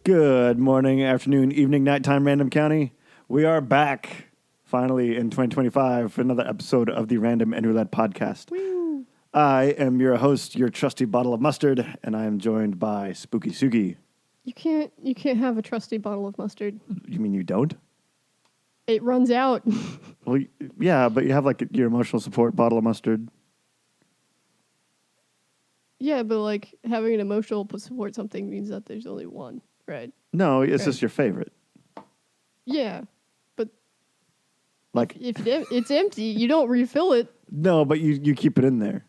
Good morning, afternoon, evening, nighttime, Random County. We are back, finally, in 2025 for another episode of the Random and Roulette podcast. Woo. I am your host, your trusty bottle of mustard, and I am joined by Spooky Suki. You can't have a trusty bottle of mustard. You mean you don't? It runs out. Well, yeah, but you have like your emotional support bottle of mustard. Yeah, but like having an emotional support something means that there's only one, right? No, it's Right. just your favorite. Yeah, but Like, if it's empty, you don't refill it. no, but you keep it in there.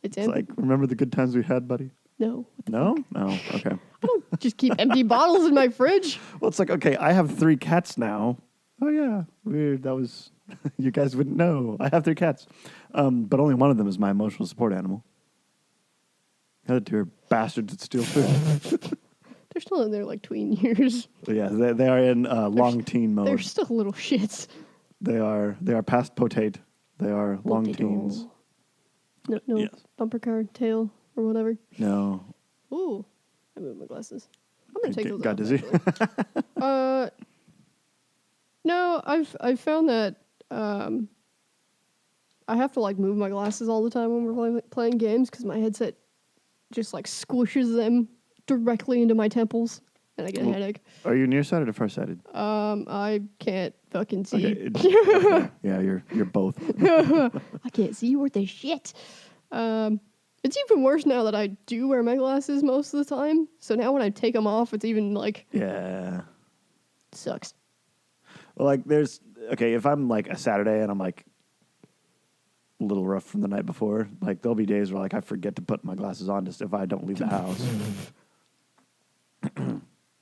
It's It's empty. like, remember the good times we had, buddy? No, No? Oh, okay. I don't just keep empty bottles in my fridge. Well, it's like, okay, I have 3 cats now. Oh, yeah. Weird. That was, you guys wouldn't know. I have 3 cats. But only one of them is my emotional support animal. The other 2 are bastards that steal food. They're still in their like tween years. But yeah, they are in long teen mode. They're still little shits. They are past potate. They are long teens. No, Yes. bumper car tail or whatever. No. Ooh, I moved my glasses. I'm gonna take those Got off. dizzy? actually. No, I've found that I have to like move my glasses all the time when we're playing games because my headset just like squishes them directly into my temples and I get a headache. Are you nearsighted or farsighted? I can't fucking see. Okay. Yeah, you're both. I can't see worth a shit. It's even worse now that I do wear my glasses most of the time. So now when I take them off, it's even like Yeah. sucks. Well, like if I'm like a Saturday and I'm like a little rough from the night before, like there'll be days where like I forget to put my glasses on just if I don't leave the house. I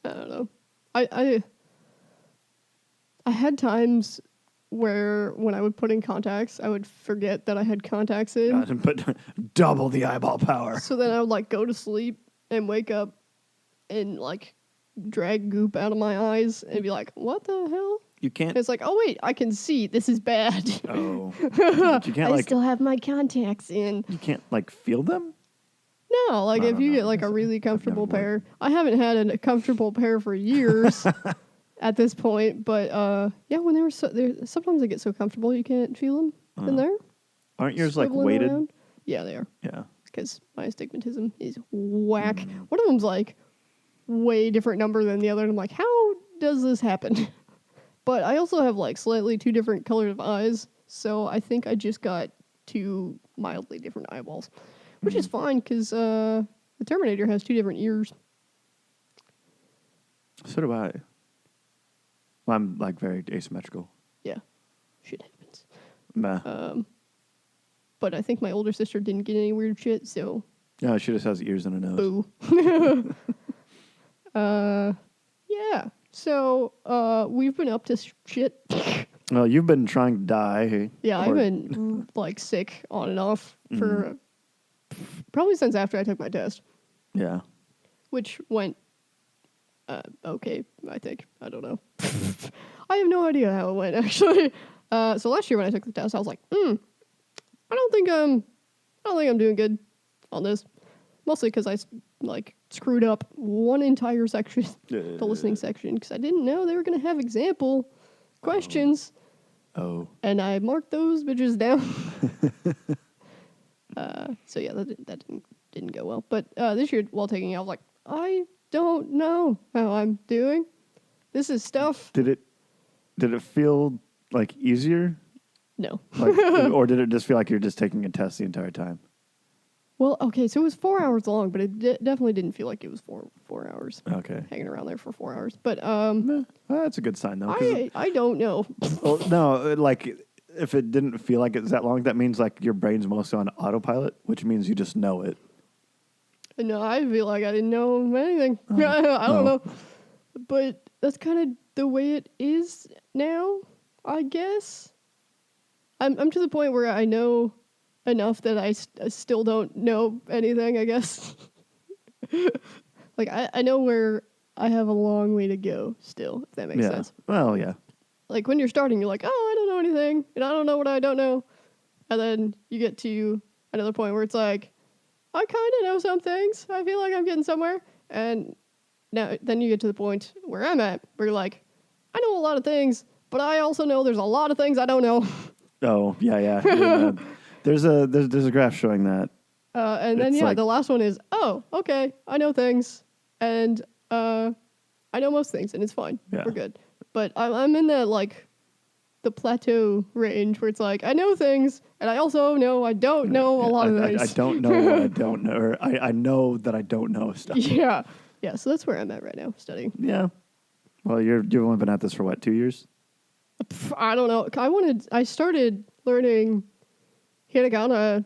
don't know. I had times where when I would put in contacts, I would forget that I had contacts in. God, and put double the eyeball power. So then I would like go to sleep and wake up and like drag goop out of my eyes and be like, what the hell? You And can't. it's like, oh wait, I can see. This is bad. Oh, but you can't I like still have my contacts in. you can't like feel them. No, like I if don't you know. get like I a guess really I've never comfortable worn- pair. I haven't had a comfortable pair for years at this point, but yeah, when they were sometimes they get so comfortable you can't feel them in there. Aren't yours like swiveling weighted? around. Yeah, they are. Yeah. Because my astigmatism is whack. One of them's like way different number than the other, and I'm like, how does this happen? But I also have like slightly 2 different colors of eyes, so I think I just got 2 mildly different eyeballs, which is fine because the Terminator has 2 different ears. So do I. Well, I'm like very asymmetrical. Yeah, shit happens. Meh. But I think my older sister didn't get any weird shit, so No, she just has ears and a nose. boo. Yeah. So we've been up to shit. Well, you've been trying to die. Yeah, I've or- been like sick on and off for probably since after I took my test, Yeah. which went okay, I think. I don't know. I have no idea how it went actually. So last year when I took the test, I was like, I don't think I'm doing good on this. Mostly because I like screwed up one entire section, the listening section, because I didn't know they were gonna have example questions. Oh. And I marked those bitches down. So yeah, that didn't go well. But this year, while taking it, I was like, I don't know how I'm doing. This is stuff. Did it feel like easier? No. Like, or did it just feel like you're just taking a test the entire time? Well, okay, so it was 4 hours long, but it definitely didn't feel like it was four hours. Okay. Hanging around there for 4 hours. But Well, that's a good sign though. 'Cause I don't know. well, no, like if it didn't feel like it's that long, that means like your brain's mostly on autopilot, which means you just know it. No, I feel like I didn't know anything. I don't know. But that's kind of the way it is now, I guess. I'm to the point where I know enough that I still don't know anything, I guess. Like, I know where I have a long way to go still, if that makes Yeah. sense. Well, yeah. Like when you're starting, you're like, oh, I don't know anything, and I don't know what I don't know. And then you get to another point where it's like, I kind of know some things. I feel like I'm getting somewhere. And then you get to the point where I'm at, where you're like, I know a lot of things, but I also know there's a lot of things I don't know. Oh, yeah. And, there's a graph showing that. And then, It's like- the last one is, oh, okay, I know things, and I know most things, and it's fine. Yeah. We're good. But I'm in that, like, the plateau range where it's like, I know things, and I also know I don't know a lot of things. I don't know what I don't know. Or I know that I don't know stuff. Yeah. Yeah, so that's where I'm at right now, studying. Yeah. Well, you've only been at this for what, 2 years? I don't know. I started learning hiragana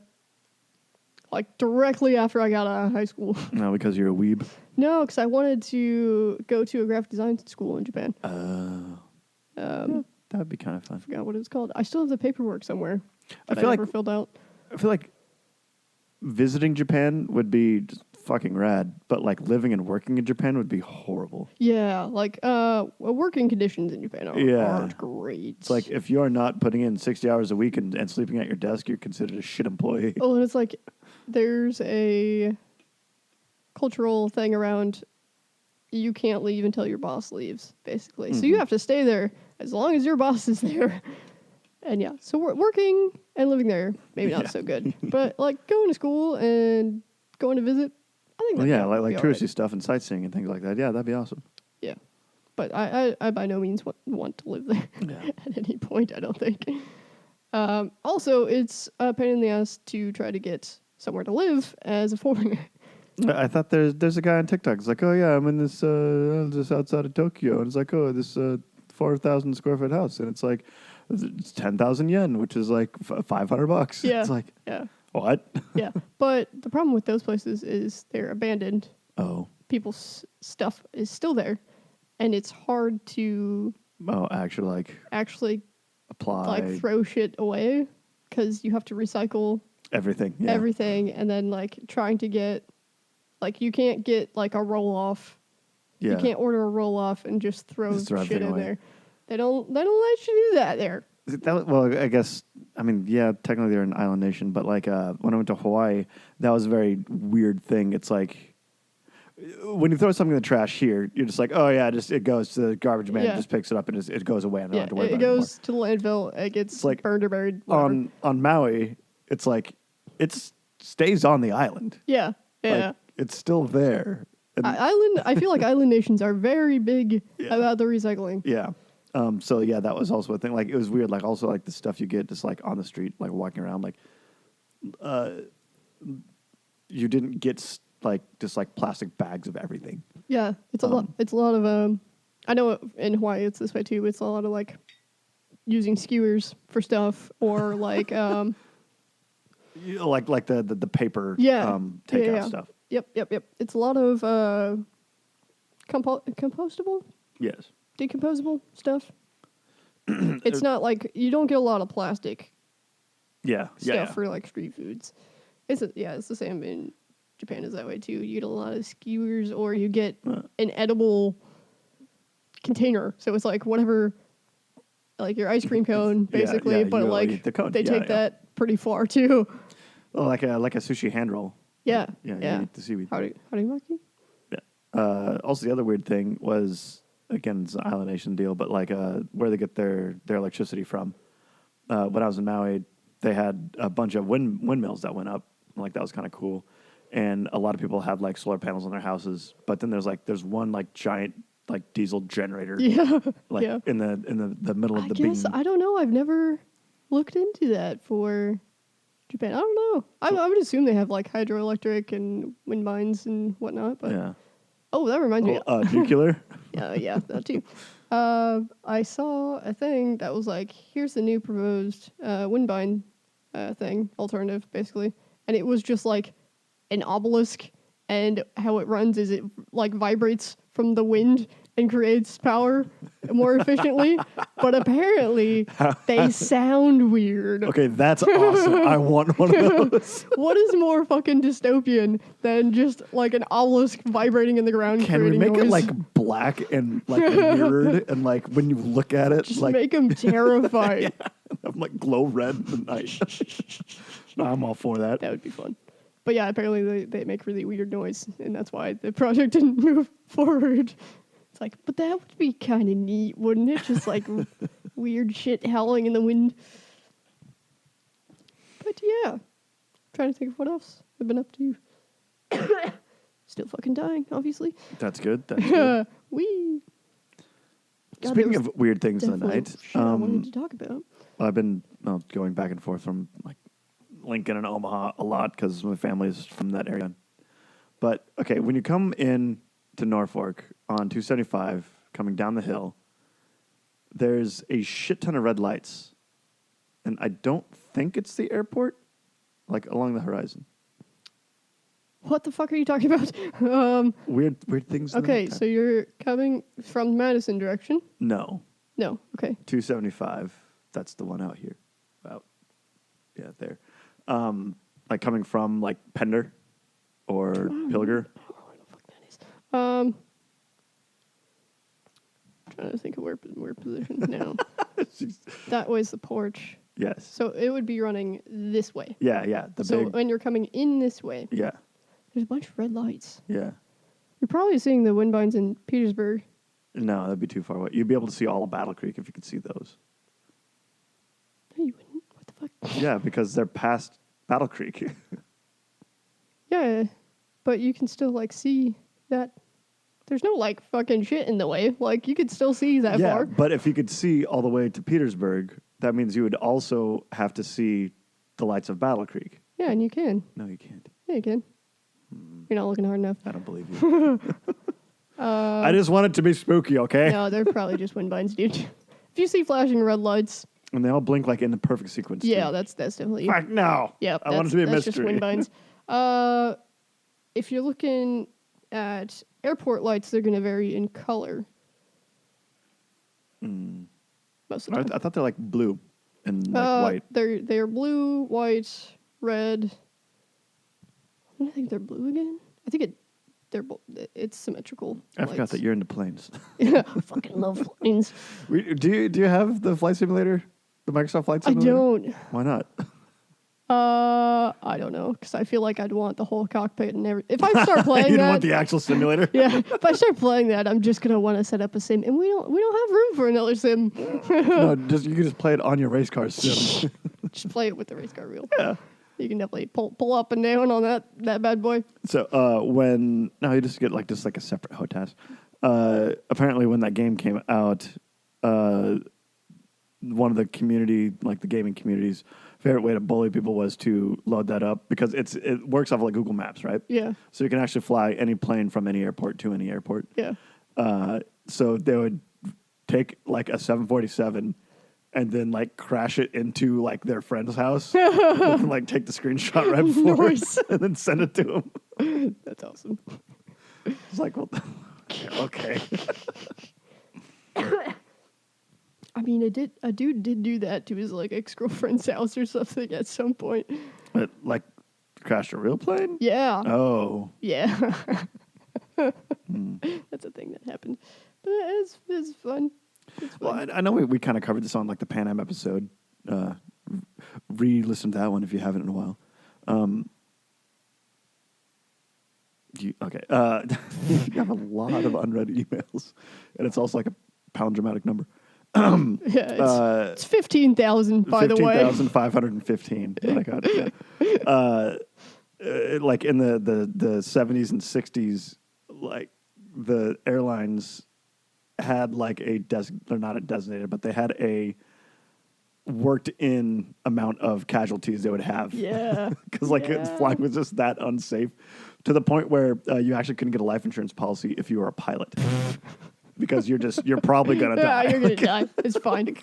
like directly after I got out of high school. No, because you're a weeb. No, because I wanted to go to a graphic design school in Japan. That would be kind of fun. I forgot what it's called. I still have the paperwork somewhere that I feel never like- filled out. I feel like visiting Japan would be just fucking rad, but like living and working in Japan would be horrible. Yeah, like working conditions in Japan aren't great. It's like if you are not putting in 60 hours a week and sleeping at your desk, you're considered a shit employee. oh, and it's like there's a cultural thing around you can't leave until your boss leaves, basically. So you have to stay there as long as your boss is there. And yeah, so working and living there, maybe not Yeah. so good. But like going to school and going to visit, I think Well, that'd yeah, be like all right. touristy stuff and sightseeing and things like that. Yeah, that'd be awesome. Yeah. But I by no means want to live there Yeah. at any point, I don't think. Also, it's a pain in the ass to try to get somewhere to live as a foreigner. I thought there's a guy on TikTok. It's like, oh yeah, I'm in this just outside of Tokyo, and it's like, oh, this 4,000 square foot house, and it's like it's 10,000 yen, which is like $500. Yeah. It's like Yeah. what? Yeah. But the problem with those places is they're abandoned. Oh, People's stuff is still there. And it's hard to actually, actually apply like throw shit away because you have to recycle everything. Yeah. everything, and then like trying to get like you can't get like a roll off. Yeah. You can't order a roll off and just throw Just throw shit everything in away. there. They don't let you do that there. Well, I guess, I mean, yeah, technically they're an island nation, but like when I went to Hawaii, that was a very weird thing. It's like when you throw something in the trash here, you're just like, oh yeah, it goes to the garbage man, Yeah. just picks it up and it goes away, and I don't Yeah, have to worry it about it anymore. goes to the landfill. It gets It's like burned or buried. whatever. On Maui, it's like it stays on the island. Yeah, yeah. Like, it's still there. And, I feel like island nations are very big Yeah. about the recycling. yeah. So yeah, that was also a thing. Like it was weird. Like also like the stuff you get just like on the street, like walking around, like you didn't get like just like plastic bags of everything. Yeah, it's a lot. It's a lot of. I know in Hawaii it's this way too. It's a lot of like using skewers for stuff or like Like the paper Yeah. takeout Yeah. stuff. Yep. It's a lot of compostable, Yes. decomposable stuff. It's not like you don't get a lot of plastic Yeah. stuff Yeah. for like street foods. It's the same in Japan is that way too. You get a lot of skewers or you get an edible container. So it's like whatever, like your ice cream cone basically, yeah, but you like eat the cone. they Yeah, take yeah. that pretty far too. Oh, like a sushi hand roll. Yeah. Yeah. You eat the seaweed. How do you mark it? Also, the other weird thing was, again, it's an island nation deal, but like where they get their electricity from. When I was in Maui, they had a bunch of windmills that went up. Like that was kind of cool, and a lot of people have like solar panels on their houses. But then there's one like giant like diesel generator, Yeah. like yeah. in the middle of I the guess beam. I don't know. I've never looked into that for Japan. I don't know. I would assume they have like hydroelectric and wind mines and whatnot. But Yeah. oh, that reminds me. Nuclear. Yeah, that too. I saw a thing that was like, here's the new proposed wind mine thing, alternative, basically. And it was just like an obelisk, and how it runs is it like vibrates from the wind and creates power more efficiently. But apparently, they sound weird. Okay, that's awesome. I want one of those. What is more fucking dystopian than just like an obelisk vibrating in the ground? Can we creating make it noise? like black and like mirrored, and like when you look at it, Just like make them terrified. I'm like glow red in the night. No, I'm all for that. That would be fun. But yeah, apparently they make really weird noise, and that's why the project didn't move forward. It's like, but that would be kind of neat, wouldn't it? Just like weird shit howling in the wind. But yeah, trying to think of what else I've been up to. Still fucking dying, obviously. That's good. That's good. Wee. God, Speaking there of was weird things in the definitely night, shit I wanted to talk about. I've been going back and forth from like Lincoln and Omaha a lot because my family's from that area. But okay, when you come in to Norfolk on 275, coming down the hill, there's a shit ton of red lights, and I don't think it's the airport, like along the horizon. What the fuck are you talking about? Weird things. in the Okay, nighttime. so you're coming from Madison direction? No, No, okay. 275. That's the one out here. Out, yeah, there. Like coming from like Pender or Pilger. I don't know where the fuck that is. Trying to think of where position now. That was the porch. Yes. So it would be running this way. Yeah. The So big. when you're coming in this way, Yeah. there's a bunch of red lights. Yeah. You're probably seeing the wind vines in Petersburg. No, that'd be too far away. You'd be able to see all of Battle Creek if you could see those. No, you wouldn't. What the fuck? Yeah, because they're past Battle Creek. Yeah, but you can still like see that. There's no like fucking shit in the way. Like you could still see that yeah, far. but if you could see all the way to Petersburg, that means you would also have to see the lights of Battle Creek. Yeah, and you can. No, you can't. Yeah, you can. You're not looking hard enough. I don't believe you. I just want it to be spooky, okay? No, they're probably just wind vines, dude. If you see flashing red lights, And they all blink like in the perfect sequence. yeah, too. that's definitely. Fuck no. Yeah, I want it to be a that's mystery. just wind vines. If you're looking at airport lights, they're going to vary in color. Most of the time. I thought they're like blue and like white. They're blue, white, red. I think they're blue again. I think it's symmetrical. I forgot that you're into planes. I fucking love planes. Do you have the flight simulator? The Microsoft Flight I Simulator? don't. Why not? I don't know, because I feel like I'd want the whole cockpit and everything. If I start You playing didn't that, want the actual simulator? yeah. If I start playing that, I'm just gonna want to set up a sim, and we don't have room for another sim. No, you can just play it on your race car sim. Just play it with the race car wheel. Yeah. You can definitely pull up and down on that bad boy. So you just get like a separate HOTAS. Apparently when that game came out, one of the community, like the gaming community's favorite way to bully people was to load that up because it works off of like Google Maps, right? Yeah. So you can actually fly any plane from any airport to any airport. Yeah. So they would take like a 747 and then like crash it into like their friend's house, and, like take the screenshot right before Nice. and then send it to him. That's awesome. It's like, well, okay. I mean, a dude did do that to his like ex-girlfriend's house or something at some point. But like crashed a real plane? Yeah. Oh. Yeah. That's a thing that happened. But it's fun. It's fun. Well, I know we kind of covered this on like the Pan Am episode. Re-listen to that one if you haven't in a while. You have a lot of unread emails, and it's also like a palindromatic number. Yeah, it's 15,000 by the way. 15,515. I got it. Yeah. Like in the 70s and 60s, like the airlines had like they're not a designated, but they had a worked in amount of casualties they would have. Yeah. Because flying was just that unsafe to the point where you actually couldn't get a life insurance policy if you were a pilot. Because you're probably gonna die. Yeah, you're gonna die. It's fine.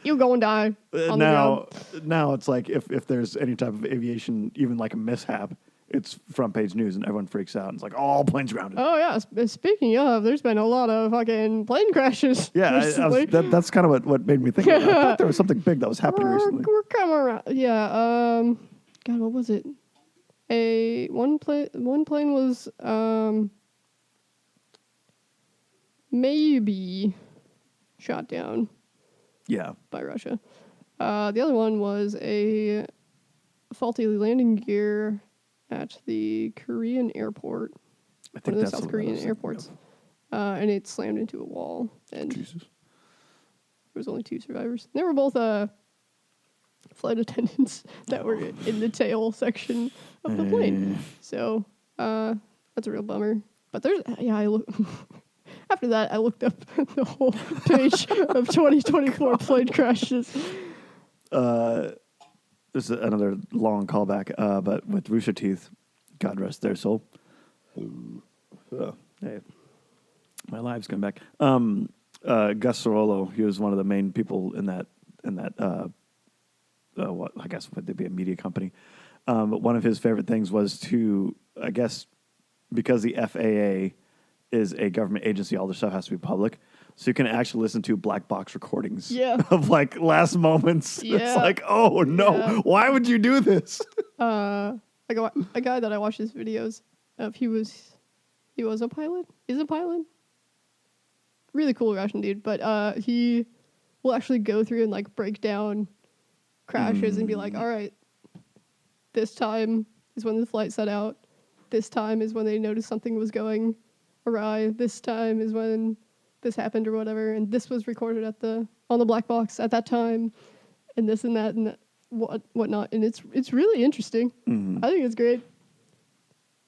You're going to die on the ground. Now it's like if there's any type of aviation, even like a mishap, it's front page news and everyone freaks out. And it's like, all planes grounded. Oh yeah. Speaking of, there's been a lot of fucking plane crashes. Yeah, recently. that's kind of what made me think of it. I thought there was something big that was happening recently. We're coming around. Yeah. God, what was it? One plane was maybe shot down Yeah. by Russia. The other one was a faulty landing gear at the Korean airport, I one think of the that's South what I Korean was thinking airports, of. and it slammed into a wall, and Jesus. there was only 2 survivors. They were both flight attendants that were in the tail section of the plane. So that's a real bummer. But there's I look after that I looked up the whole page of 2024 plane crashes. This is another long callback, but with Rooster Teeth, God rest their soul. Hey, my live's coming back. Gus Sorolo, he was one of the main people in that what I guess would they be a media company. But one of his favorite things was to, I guess, because the FAA is a government agency, all their stuff has to be public. So you can actually listen to black box recordings of like last moments. Yeah. It's like, oh no, Yeah. why would you do this? A guy that I watched his videos of, he was a pilot, is a pilot. Really cool Russian dude, but he will actually go through and like break down crashes and be like, all right, this time is when the flight set out. This time is when they noticed something was going awry. This time is when this happened or whatever, and this was recorded on the black box at that time, and this and that and whatnot, and it's really interesting. Mm-hmm. I think it's great.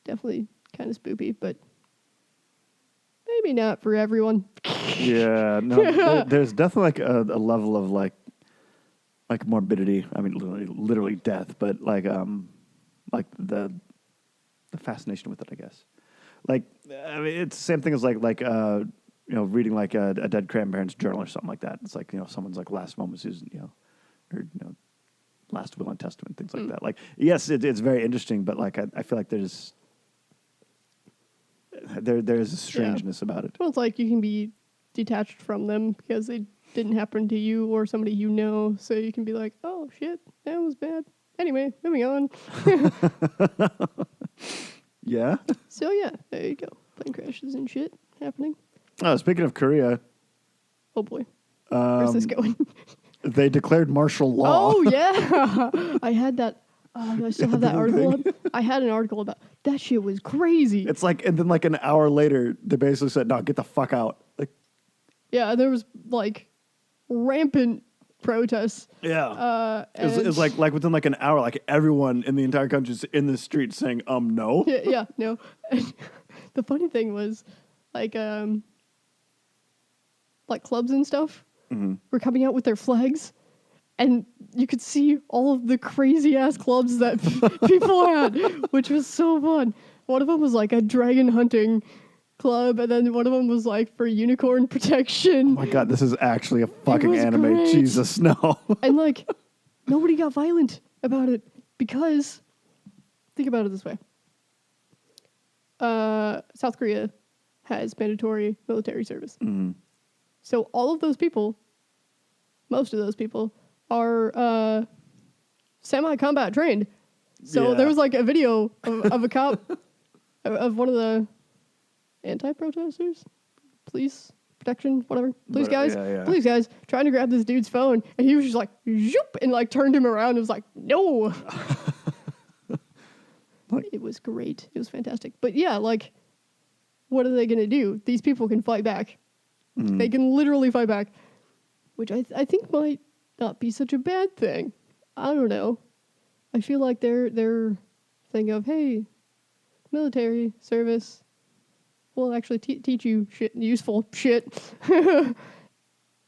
Definitely kind of spoopy, but maybe not for everyone. Yeah, no, there's definitely like a level of like morbidity. I mean, literally death, but like the fascination with it, I guess. Like, I mean, it's the same thing as like reading like a dead grandparent's journal or something like that. It's like, someone's like last moments, or last will and testament, things like that. Like, yes, it's very interesting, but like I feel like there's a strangeness about it. Well, it's like you can be detached from them because they didn't happen to you or somebody you know, so you can be like, oh shit, that was bad. Anyway, moving on. Yeah. So yeah, there you go. Plane crashes and shit happening. Oh, speaking of Korea, Oh boy, where's this going? they declared martial law. Oh yeah, I had that. I still have that article up. I had an article about that. Shit was crazy. It's like, and then like an hour later, they basically said, "No, get the fuck out." Like, Yeah, there was like rampant protests. yeah, it and was like within like an hour, like everyone in the entire country is in the street saying, no." yeah, no. And the funny thing was, like clubs and stuff were coming out with their flags, and you could see all of the crazy ass clubs that people had, which was so fun. One of them was like a dragon hunting club, and then one of them was like for unicorn protection. Oh my god, this is actually a fucking was anime. great. Jesus, no. And like nobody got violent about it because think about it this way. South Korea has mandatory military service. Mm-hmm. So all of those people, most of those people, are semi-combat trained. So Yeah. there was like a video of a cop, of one of the anti-protesters, police protection, whatever, police guys, trying to grab this dude's phone, and he was just like, zoop, and like turned him around and was like, no. It was great. It was fantastic. But yeah, like, what are they going to do? These people can fight back. They can literally fight back, which I think might not be such a bad thing. I don't know. I feel like they're thinking of, hey, military service will actually teach you useful shit, and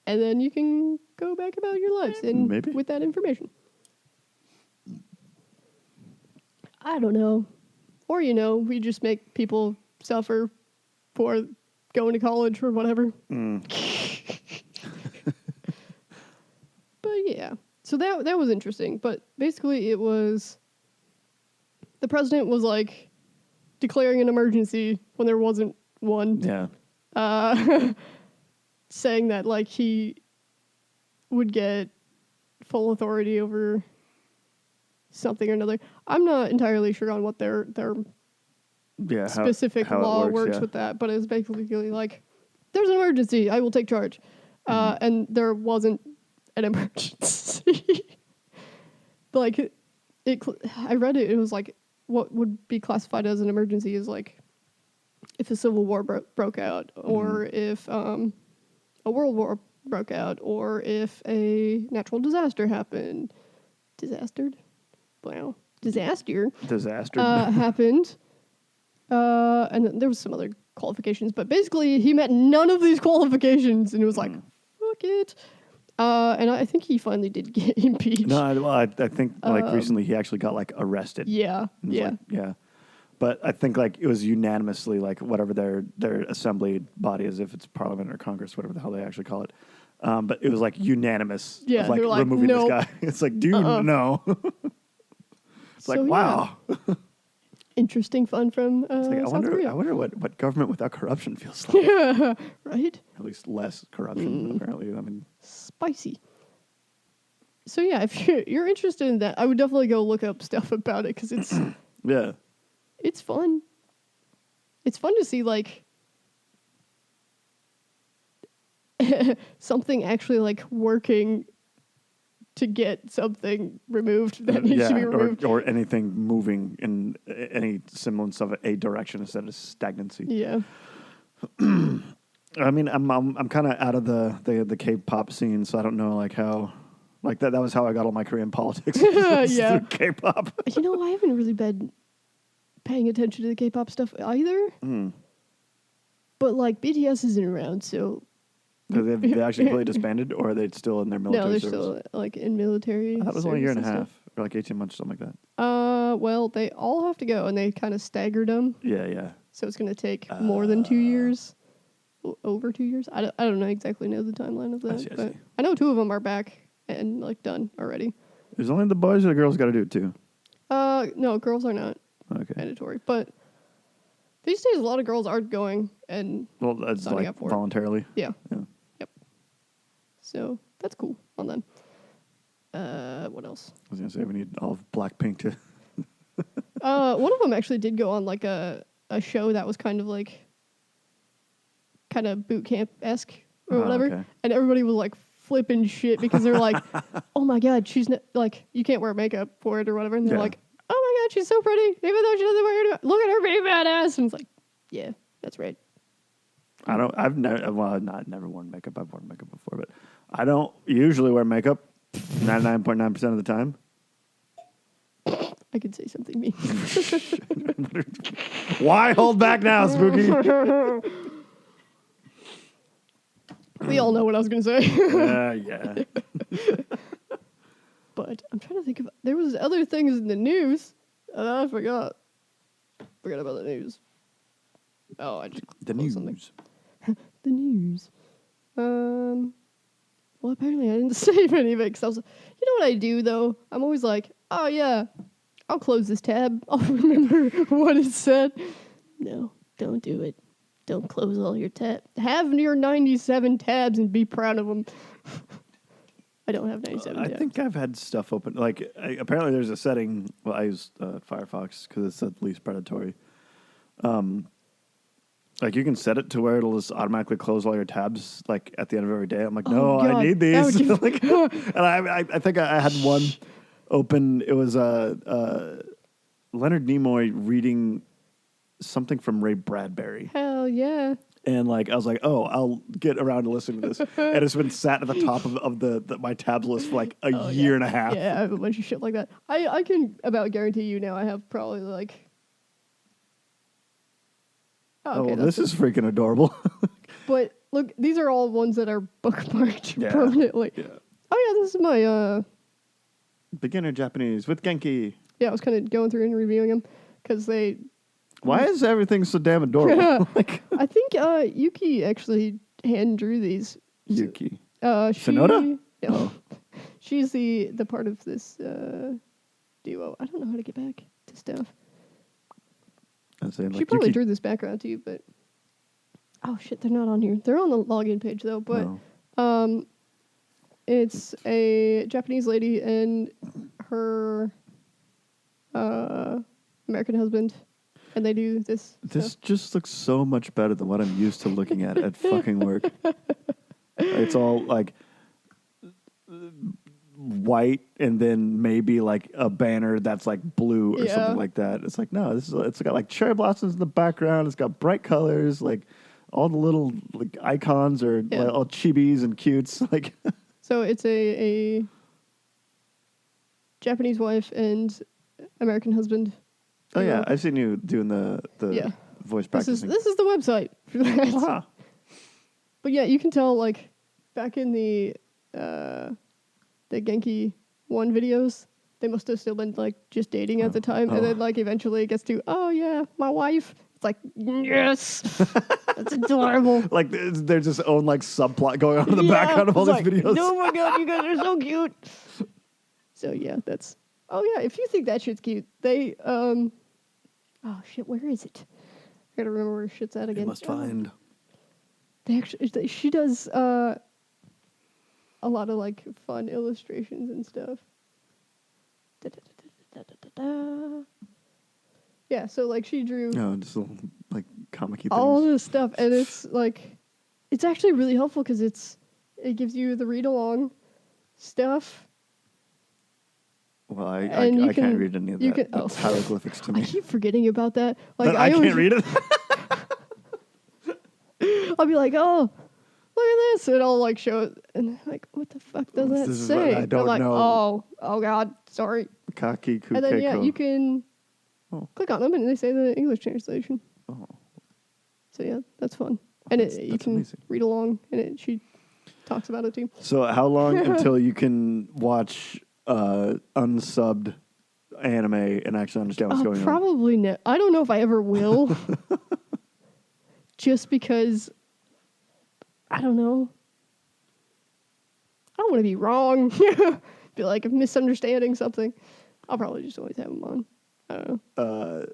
then you can go back about your lives and Maybe. with that information. I don't know. Or, we just make people suffer for going to college or whatever. But yeah. So that was interesting. But basically it was, the president was like declaring an emergency when there wasn't one. Yeah. Saying that like he would get full authority over something or another. I'm not entirely sure on what their Yeah. specific how it law works yeah. with that, but it's basically like there's an emergency. I will take charge. And there wasn't an emergency. Like, I read it. It was like, what would be classified as an emergency is like if a civil war broke out, or if a world war broke out, or if a natural disaster happened. Disaster happened. And then there was some other qualifications, but basically he met none of these qualifications, and it was like, fuck it. And I think he finally did get impeached. No, well, I think like recently he actually got like arrested. Yeah, yeah. Like, yeah. But I think like it was unanimously like whatever their assembly body is, if it's parliament or Congress, whatever the hell they actually call it. But it was like unanimous. Yeah, of, like, they're like, removing nope. this guy. It's like, dude, no. It's like, So, wow. yeah. Interesting fun from It's like, South Korea. I wonder what government without corruption feels like. Right? At least less corruption, apparently. I mean, Spicy. So yeah, if you're interested in that, I would definitely go look up stuff about it, because it's yeah. it's fun. It's fun to see like something actually like working to get something removed that needs to be removed. Or anything moving in any semblance of a direction instead of stagnancy. Yeah. I mean, I'm kind of out of the K-pop scene, so I don't know like how, like that was how I got all my Korean politics. Yeah. Through K-pop. You know, I haven't really been paying attention to the K-pop stuff either. But like BTS isn't around, so They actually completely disbanded, or are they still in their military no, they're service? still like in military. That was only a year and a service half, or like 18 months, something like that. stuff. Well, they all have to go, and they kind of staggered them, Yeah. so it's going to take more than 2 years, over 2 years. I don't know exactly know the timeline of that, I but see. I know 2 of them are back and like done already. There's only the boys or the girls got to do it too. No, girls are not Okay. mandatory, but these days a lot of girls are going, and Well, that's signing like up for it. voluntarily. yeah. Yeah. Yep. So that's cool on them. What else? I was gonna say we need all of Blackpink to. One of them actually did go on like a show that was kind of boot camp-esque or Oh, whatever, okay. and everybody was like flipping shit because they're like, "Oh my god, she's like you can't wear makeup for it or whatever," and they're Yeah. like, "Oh my god, she's so pretty, even though she doesn't wear it. Look at her being badass," and it's like, "Yeah, that's right." I've never worn makeup. I've worn makeup before, but I don't usually wear makeup 99.9% of the time. I could say something mean. Why hold back now, Spooky? We all know what I was gonna say. Yeah. But I'm trying to think of there was other things in the news. And I forgot. Forgot about the news. Oh, I just The closed news. something. The news. Well, apparently I didn't save any of it because I was. You know what I do though? I'm always like, oh yeah, I'll close this tab. I'll remember what it said. No, don't do it. Don't close all your tabs. Have your 97 tabs and be proud of them. I don't have 97 I tabs. think I've had stuff open. Like, apparently there's a setting. Well, I use Firefox because it's at least predatory. Like, you can set it to where it'll just automatically close all your tabs, like, at the end of every day. I'm like, no, God, I need that these. would Like, and I think I had one open. It was Leonard Nimoy reading something from Ray Bradbury. Hell yeah. And like I was like, oh, I'll get around to listening to this, and it's been sat at the top of the my tabs list for like a year and a half. Yeah, I have a bunch of shit like that. I can about guarantee you now I have probably like. Oh, Okay, well, this is freaking adorable. But look, these are all ones that are bookmarked Yeah. permanently. Yeah. Oh yeah, this is my Beginner Japanese with Genki. yeah. I was kind of going through and reviewing them because they. Why is everything so damn adorable? Like I think Yuki actually hand drew these. Yuki. She, Sonoda? No, she's the part of this duo. I don't know how to get back to stuff. I'm saying, She like, probably Yuki. drew this background too, but oh shit, they're not on here. They're on the login page though, but No. it's a Japanese lady and her American husband. and they do this. This stuff. just looks so much better than what I'm used to looking at fucking work. It's all like white and then maybe like a banner that's like blue or something like that. It's like, no, it's got like cherry blossoms in the background. It's got bright colors, like all the little like icons are like, all chibis and cutes. Like, so it's a Japanese wife and American husband. oh yeah, I've seen you doing the voice practicing. This is the website for that. Wow. But yeah, you can tell like back in the Genki 1 videos, they must have still been like just dating at the time, and then like eventually it gets to, oh yeah, my wife. It's like, yes, that's adorable. Like there's this own like subplot going on in the background of all these videos. Oh my god, you guys are so cute. So yeah, that's. Oh yeah, if you think that shit's cute, they oh shit, where is it? I gotta remember where shit's at again. You must find. She does a lot of like fun illustrations and stuff. Yeah, so like she drew just little like comic-y all things. this stuff, and it's like it's actually really helpful because it gives you the read along stuff. Well, I can't read any of that. That's hieroglyphics to me. I keep forgetting about that. Like I can't read it. I'll be like, oh, look at this, and I'll like show it, and I'm like, what the fuck does that say? I don't I'm like, know. Oh god, sorry. Kaki Kukeko. And then you can click on them, and they say the English translation. Oh. So yeah, that's fun, and you can amazing. read along, and she talks about it too. So how long until you can watch unsubbed anime and actually understand what's going on? Probably no. I don't know if I ever will. Just because, I don't know. I don't want to be wrong. Be like misunderstanding something. I'll probably just always have them on. I don't know.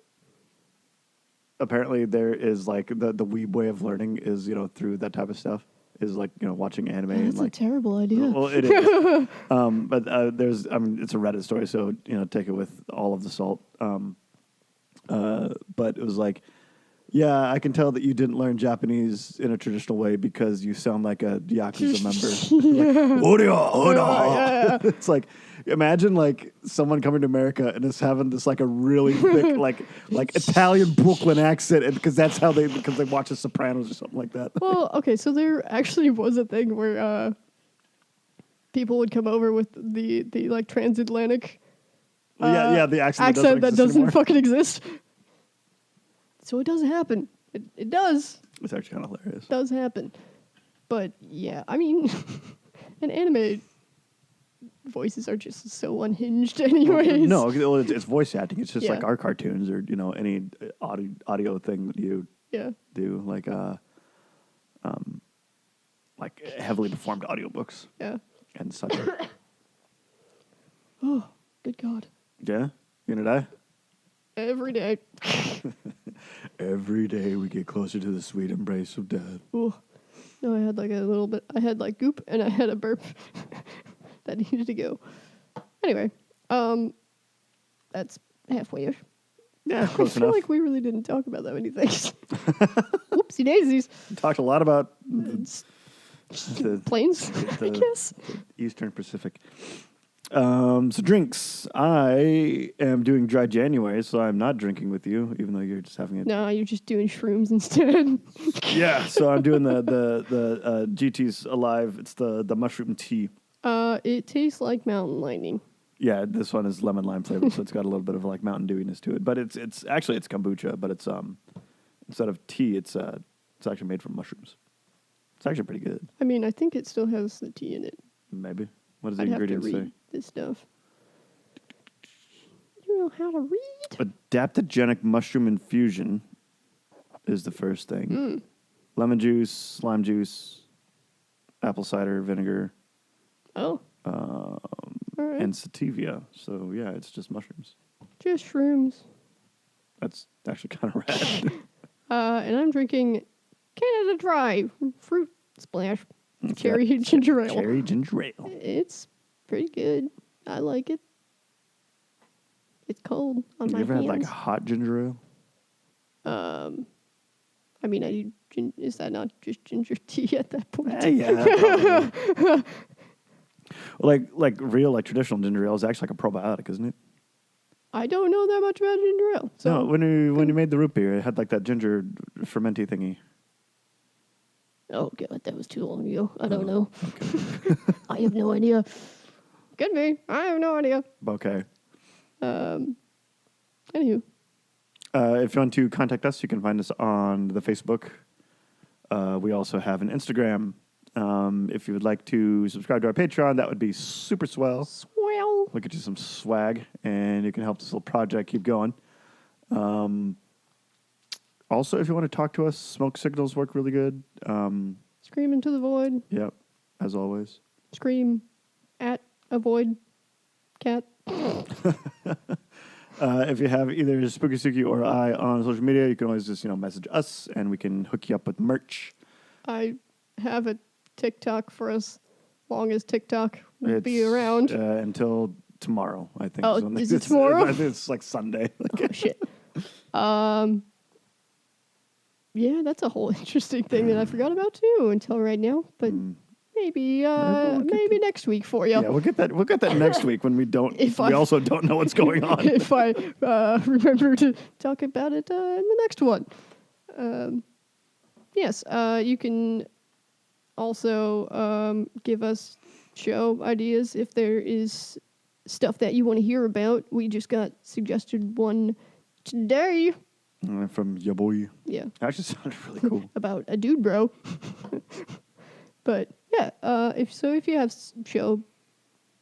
Apparently there is like the weeb way of learning is, through that type of stuff. Is like, watching anime. That's and like, a terrible idea. Well, it is. But it's a Reddit story, so, take it with all of the salt. But it was like, yeah, I can tell that you didn't learn Japanese in a traditional way because you sound like a Yakuza member. Like, it's like, imagine like someone coming to America and is having this like a really thick like Italian Brooklyn accent, and because they watch The Sopranos or something like that. Well, okay, so there actually was a thing where people would come over with the like transatlantic the accent that doesn't anymore. fucking exist. So it does happen. It does. It's actually kind of hilarious. It does happen. But yeah, I mean, an anime voices are just so unhinged anyways. No, it's voice acting. It's just Yeah. like our cartoons or, any audio thing that you do, like heavily performed audiobooks Yeah. and such. Oh, good God. Yeah? You gonna die? Every day. Every day we get closer to the sweet embrace of death. Ooh. No, I had like a little bit. I had like goop and I had a burp that needed to go. Anyway, that's halfway-ish. Yeah, close I feel enough. like we really didn't talk about that many things. Whoopsie daisies. We talked a lot about the Planes, I guess. the Eastern Pacific. So drinks. I am doing dry January, so I'm not drinking with you, even though you're just having it. No, you're just doing shrooms instead. Yeah, so I'm doing the GT's Alive. It's the mushroom tea. It tastes like Mountain Lightning. Yeah, this one is lemon lime flavored, so it's got a little bit of like Mountain Dewiness to it. But it's actually kombucha, but it's instead of tea, it's actually made from mushrooms. It's actually pretty good. I mean, I think it still has the tea in it. Maybe. What does the I'd have to ingredients read say? this stuff. You know how to read? Adaptogenic mushroom infusion is the first thing. Lemon juice, lime juice, apple cider vinegar, Oh. All right. and sativia. So yeah, it's just mushrooms. Just shrooms. That's actually kind of rad. And I'm drinking Canada Dry Fruit Splash It's Cherry got Ginger Ale. Cherry ginger ale. It's pretty good. I like it. It's cold on Have my you ever hands. had like a hot ginger ale? I mean, is that not just ginger tea at that point? Yeah. Probably. Well, like traditional ginger ale is actually like a probiotic, isn't it? I don't know that much about ginger ale. So No, when you made the root beer, it had like that ginger fermenty thingy. Oh god, that was too long ago. I don't know. Okay. I have no idea. Could be. I have no idea. Okay. Anywho. If you want to contact us, you can find us on the Facebook. We also have an Instagram. If you would like to subscribe to our Patreon, that would be super swell. Swell. We'll get you some swag, and you can help this little project keep going. Also, if you want to talk to us, smoke signals work really good. Scream into the void. Yep, as always. Scream at a void cat. If you have either Spooky Suki or I on social media, you can always just message us, and we can hook you up with merch. I have a TikTok for as long as TikTok will be around. Until tomorrow, I think. Oh, is it tomorrow? I think it's like Sunday. Oh, shit. Yeah, that's a whole interesting thing that I forgot about too until right now. But maybe next week for you. Yeah, we'll get that next week when we don't. We also don't know what's going on. If I remember to talk about it in the next one. Yes, you can also give us show ideas if there is stuff that you want to hear about. We just got suggested one today. From your boy. Yeah. Actually sounded really cool. About a dude bro. But yeah, if you have show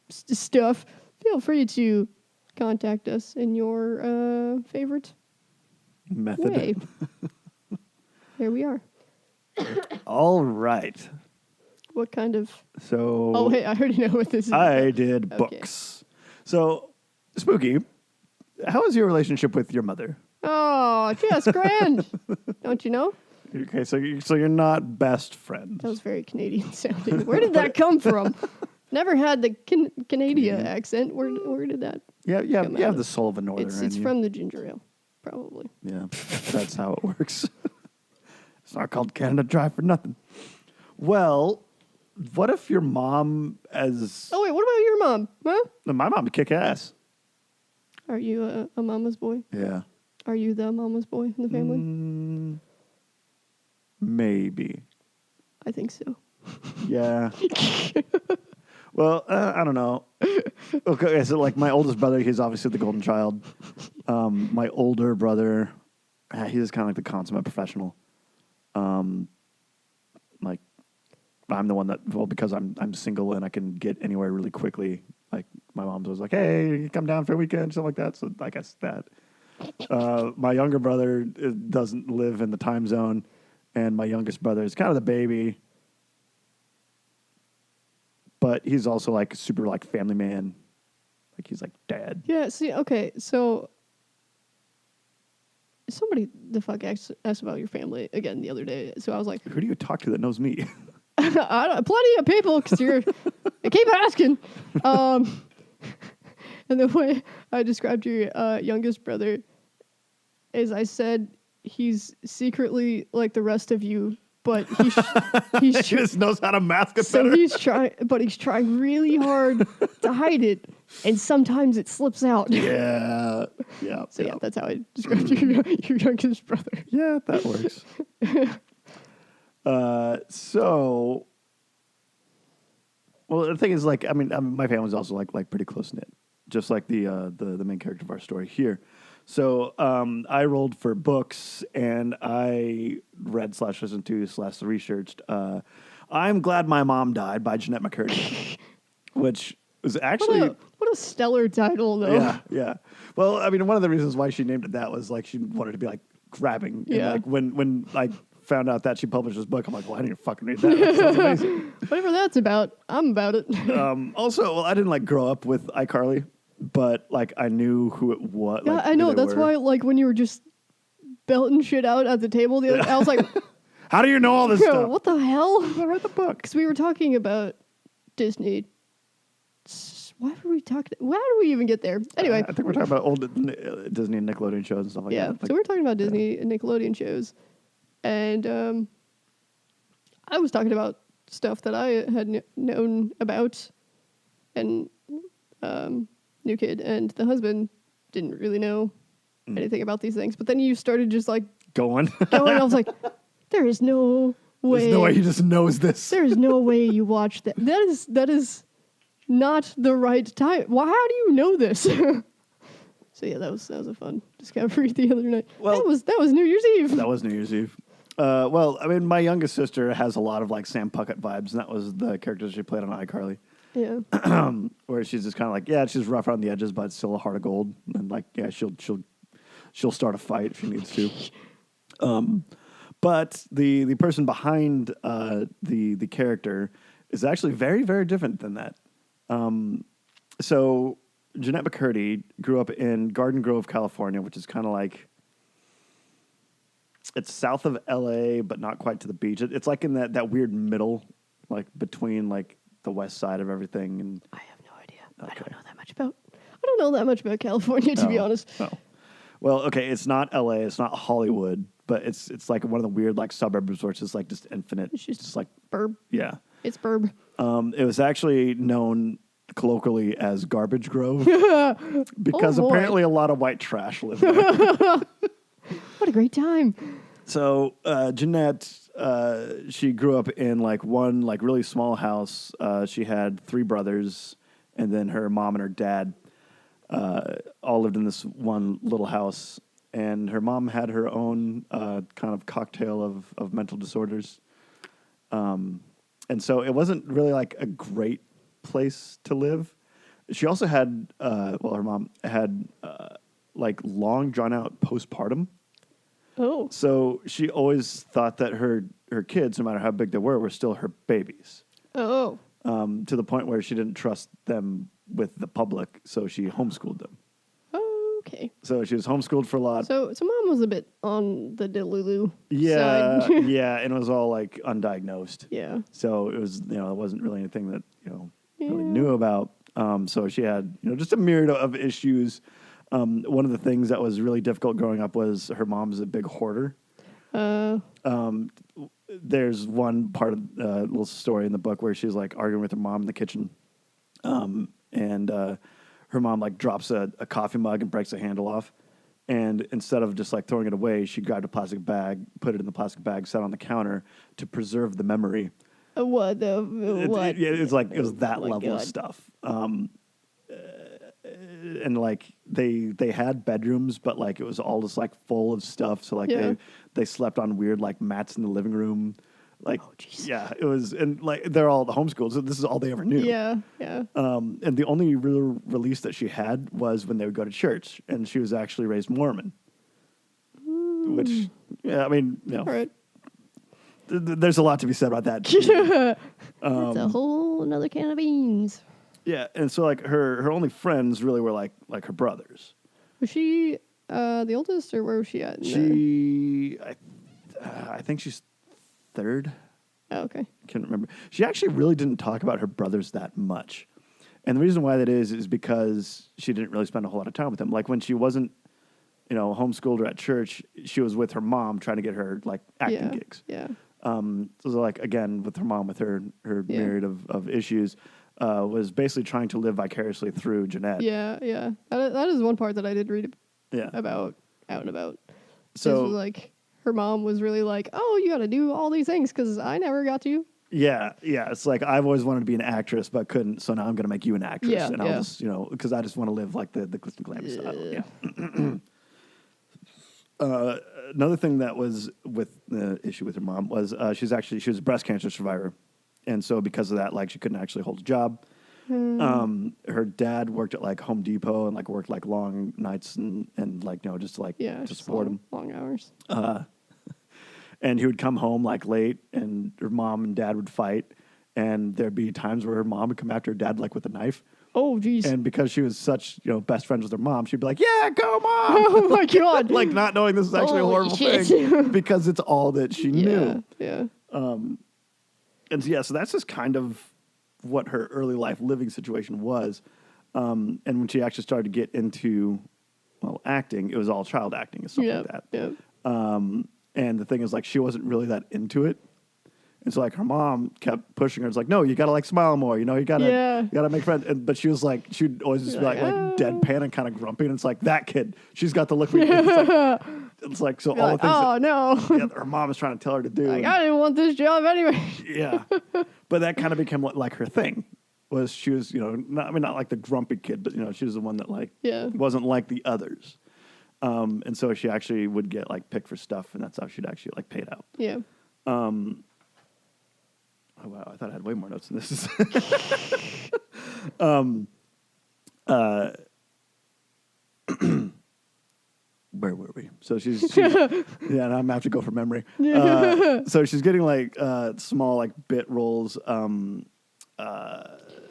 stuff, feel free to contact us in your favorite method. way. Here we are. All right. What kind of? So. Oh, hey, I already know what this is. I did books. So, Spooky, how is your relationship with your mother? Oh, just grand. Don't you know? Okay, so you're not best friends. That was very Canadian sounding. Where did that come from? Never had the Canadian accent. Where did that? Yeah, you have the soul of a northerner. It's from the ginger ale, probably. Yeah, that's how it works. It's not called Canada Dry for nothing. Well, what if your mom as... Oh, wait, what about your mom? Huh? My mom would kick ass. Are you a mama's boy? Yeah. Are you the mama's boy in the family? Maybe. I think so. Yeah. Well, I don't know. Okay, so like my oldest brother, he's obviously the golden child. My older brother, he's kind of like the consummate professional. Like I'm the one that, well, because I'm single and I can get anywhere really quickly. Like my mom's always like, "Hey, come down for a weekend," stuff like that. So I guess that. My younger brother doesn't live in the time zone, and my youngest brother is kind of the baby. But he's also like super like family man. Like he's like dad. Yeah, see, okay, so somebody the fuck asked about your family again the other day. So I was like, who do you talk to that knows me? Plenty of people, because you keep asking. And the way I described your youngest brother is I said he's secretly like the rest of you, but he just knows how to mask it so better. he's trying really hard to hide it, and sometimes it slips out. Yeah. So yeah, that's how I described your youngest brother. Yeah, that works. Well, the thing is, like, I mean, my family's also like pretty close knit, just like the main character of our story here. So I rolled for books, and I read / listened to / researched "I'm Glad My Mom Died" by Jeanette McCurdy, which was actually what a stellar title, though. Yeah. Well, I mean, one of the reasons why she named it that was like she wanted to be like grabbing. Yeah. And, like when I found out that she published this book, I'm like, well, I need to fucking read that. That sounds amazing. Whatever that's about, I'm about it. Also, well, I didn't like grow up with iCarly, but like I knew who it was. Yeah, I know. That's why, like, when you were just belting shit out at the table the other day, I was like, how do you know all this stuff? What the hell? I read the book. Because we were talking about Disney Why were we talking? Why did we even get there? Anyway, I think we're talking about old Disney and Nickelodeon shows and stuff like yeah. that. Like, So we're talking about Disney and Nickelodeon shows, and I was talking about stuff that I had known about, and New Kid and the husband didn't really know anything about these things. But then you started just like going. going. I was like, there is no way. There's no way he just knows this. There is no way you watched that. That is not the right time. Why? How do you know this? So yeah, that was a fun discovery the other night. Well, that was New Year's Eve. That was New Year's Eve. Well, I mean, my youngest sister has a lot of like Sam Puckett vibes, and that was the character she played on iCarly. Yeah. Where she's just kind of like, yeah, she's rough around the edges, but still a heart of gold, and like, yeah, she'll start a fight if she needs to. But the person behind the character is actually very, very different than that. So Jeanette McCurdy grew up in Garden Grove, California, which is kind of like, it's south of LA, but not quite to the beach. It's like in that weird middle, like between like the west side of everything. And I have no idea. Okay. I don't know that much about California, to be honest. Oh. Well, okay, it's not LA, it's not Hollywood, but it's like one of the weird like suburbs where it's just like just infinite. It's just like burb. yeah. It's burb. It was actually known colloquially as Garbage Grove because boy. apparently a lot of white trash lived there. What a great time. So Jeanette, she grew up in like one like really small house. She had 3 brothers, and then her mom and her dad all lived in this one little house. And her mom had her own kind of cocktail of mental disorders. And so it wasn't really like a great place to live. She also had, her mom had like long drawn out postpartum. Oh. So she always thought that her kids, no matter how big they were still her babies. Oh. To the point where she didn't trust them with the public, so she homeschooled them. Okay. So she was homeschooled for a lot. So mom was a bit on the Delulu Yeah, side. yeah, and it was all like undiagnosed. Yeah. So it was, it wasn't really anything that, really Yeah. knew about. So she had, just a myriad of issues. One of the things that was really difficult growing up was her mom's a big hoarder. There's one part of a little story in the book where she's like arguing with her mom in the kitchen. And her mom like drops a coffee mug and breaks the handle off. And instead of just like throwing it away, she grabbed a plastic bag, put it in the plastic bag, sat on the counter to preserve the memory. What the what? It was that Oh my level of God. stuff. And like they had bedrooms, but like it was all just like full of stuff. So like Yeah. they slept on weird like mats in the living room. Like, Oh, jeez. yeah, it was, and like they're all homeschooled, so this is all they ever knew. Yeah. Yeah. And the only real release that she had was when they would go to church, and she was actually raised Mormon. Which, yeah, I mean, All right. there's a lot to be said about that. That's a whole another can of beans. Yeah, and so like her only friends really were like her brothers. Was she the oldest, or where was she at? I think she's 3rd. Oh, okay. Can't remember. She actually really didn't talk about her brothers that much. And the reason why that is because she didn't really spend a whole lot of time with them. Like when she wasn't, homeschooled or at church, she was with her mom trying to get her like acting gigs. Yeah. So like again with her mom with her myriad of issues, was basically trying to live vicariously through Jeanette. Yeah. Yeah. That is one part that I did read Yeah. about out and about. So This was like her mom was really like, "Oh, you got to do all these things because I never got to." yeah, it's like I've always wanted to be an actress but couldn't, so now I'm going to make you an actress, Yeah, and yeah. I'll just because I just want to live like the Kristen Clancy style. Yeah. Another thing that was with the issue with her mom was she was a breast cancer survivor, and so because of that, like she couldn't actually hold a job. Her dad worked at like Home Depot and like worked like long nights and like just to Just support him. long hours. And he would come home like late, and her mom and dad would fight, and there'd be times where her mom would come after her dad like with a knife. Oh, geez. And because she was such best friends with her mom, she'd be like, "Yeah, go, mom!" Oh my God. Like not knowing this is actually a Holy horrible shit. thing because it's all that she knew. Yeah. And so, so that's just kind of what her early life living situation was. And when she actually started to get into, well, acting, it was all child acting and stuff Yeah. like that. Yeah. And the thing is, like, she wasn't really that into it. And so, like, her mom kept pushing her. It's like, no, you gotta like smile more. You know, you gotta make friends. But she was like, she'd always just be like deadpan and kind of grumpy. And it's like that kid, she's got the look. It's like so You're all like, the things oh no. that her mom is trying to tell her to do. Like, I didn't want this job anyway. Yeah, but that kind of became like her thing. Was she was not like the grumpy kid, but she was the one that like wasn't like the others. And so she actually would get like picked for stuff, and that's how she'd actually like paid out. Yeah. Oh wow, I thought I had way more notes than this. Where were we? So she's yeah, and I'm gonna have to go from memory. So she's getting like small like bit roles.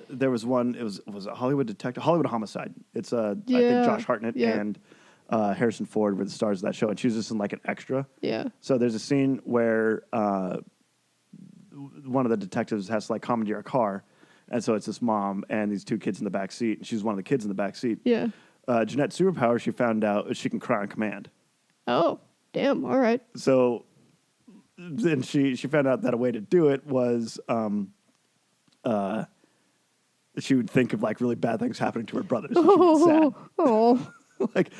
There was one. It was a Hollywood Detective, Hollywood Homicide. It's I think Josh Hartnett and Harrison Ford were the stars of that show, and she was just in like an extra. Yeah. So there's a scene where one of the detectives has to like commandeer a car, and so it's this mom and these two kids in the back seat, and she's one of the kids in the back seat. Yeah. Jeanette's superpower, she found out, is she can cry on command. Oh, damn! All right. So then she found out that a way to do it was she would think of like really bad things happening to her brothers. And she'd get sad. Oh. like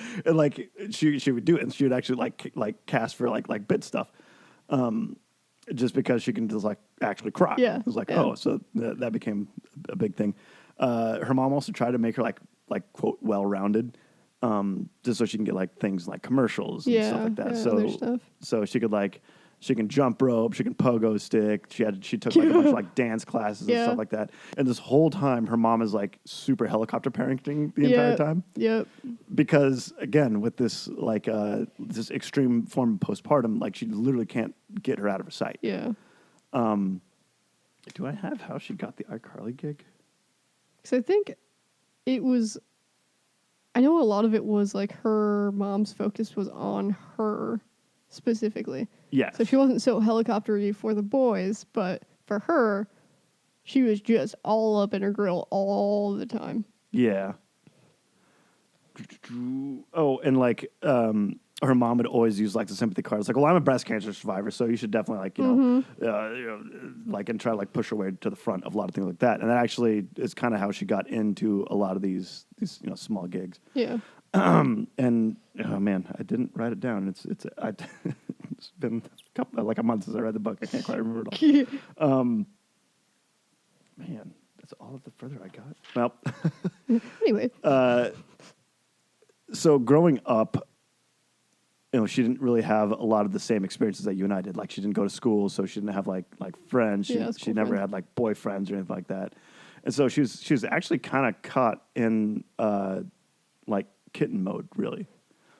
she would do it, and she would actually like cast for like bit stuff. Just because she can just like actually cry. Yeah. It was like, oh, so that became a big thing. Her mom also tried to make her like quote well-rounded, just so she can get like things like commercials and stuff like that. Other stuff. So she can jump rope, she can pogo stick. She took like a bunch of like dance classes and stuff like that. And this whole time, her mom is like super helicopter parenting the entire time. Yep. Because again, with this like this extreme form of postpartum, like she literally can't get her out of her sight. Yeah. Do I have how she got the iCarly gig? Because I think it was. I know a lot of it was like her mom's focus was on her specifically. Yes. So she wasn't so helicoptery for the boys, but for her, she was just all up in her grill all the time. Yeah. Oh, and like her mom would always use like the sympathy cards, like, well, I'm a breast cancer survivor, so you should definitely like like and try to like push her way to the front of a lot of things like that. And that actually is kind of how she got into a lot of these small gigs. Yeah. And oh man, I didn't write it down. It's been a month since I read the book. I can't quite remember it all. Man, that's all of the further I got. Well, Anyway. So growing up, she didn't really have a lot of the same experiences that you and I did. Like she didn't go to school, so she didn't have like friends. She never had like boyfriends or anything like that. And so she was actually kind of caught in like kitten mode, really.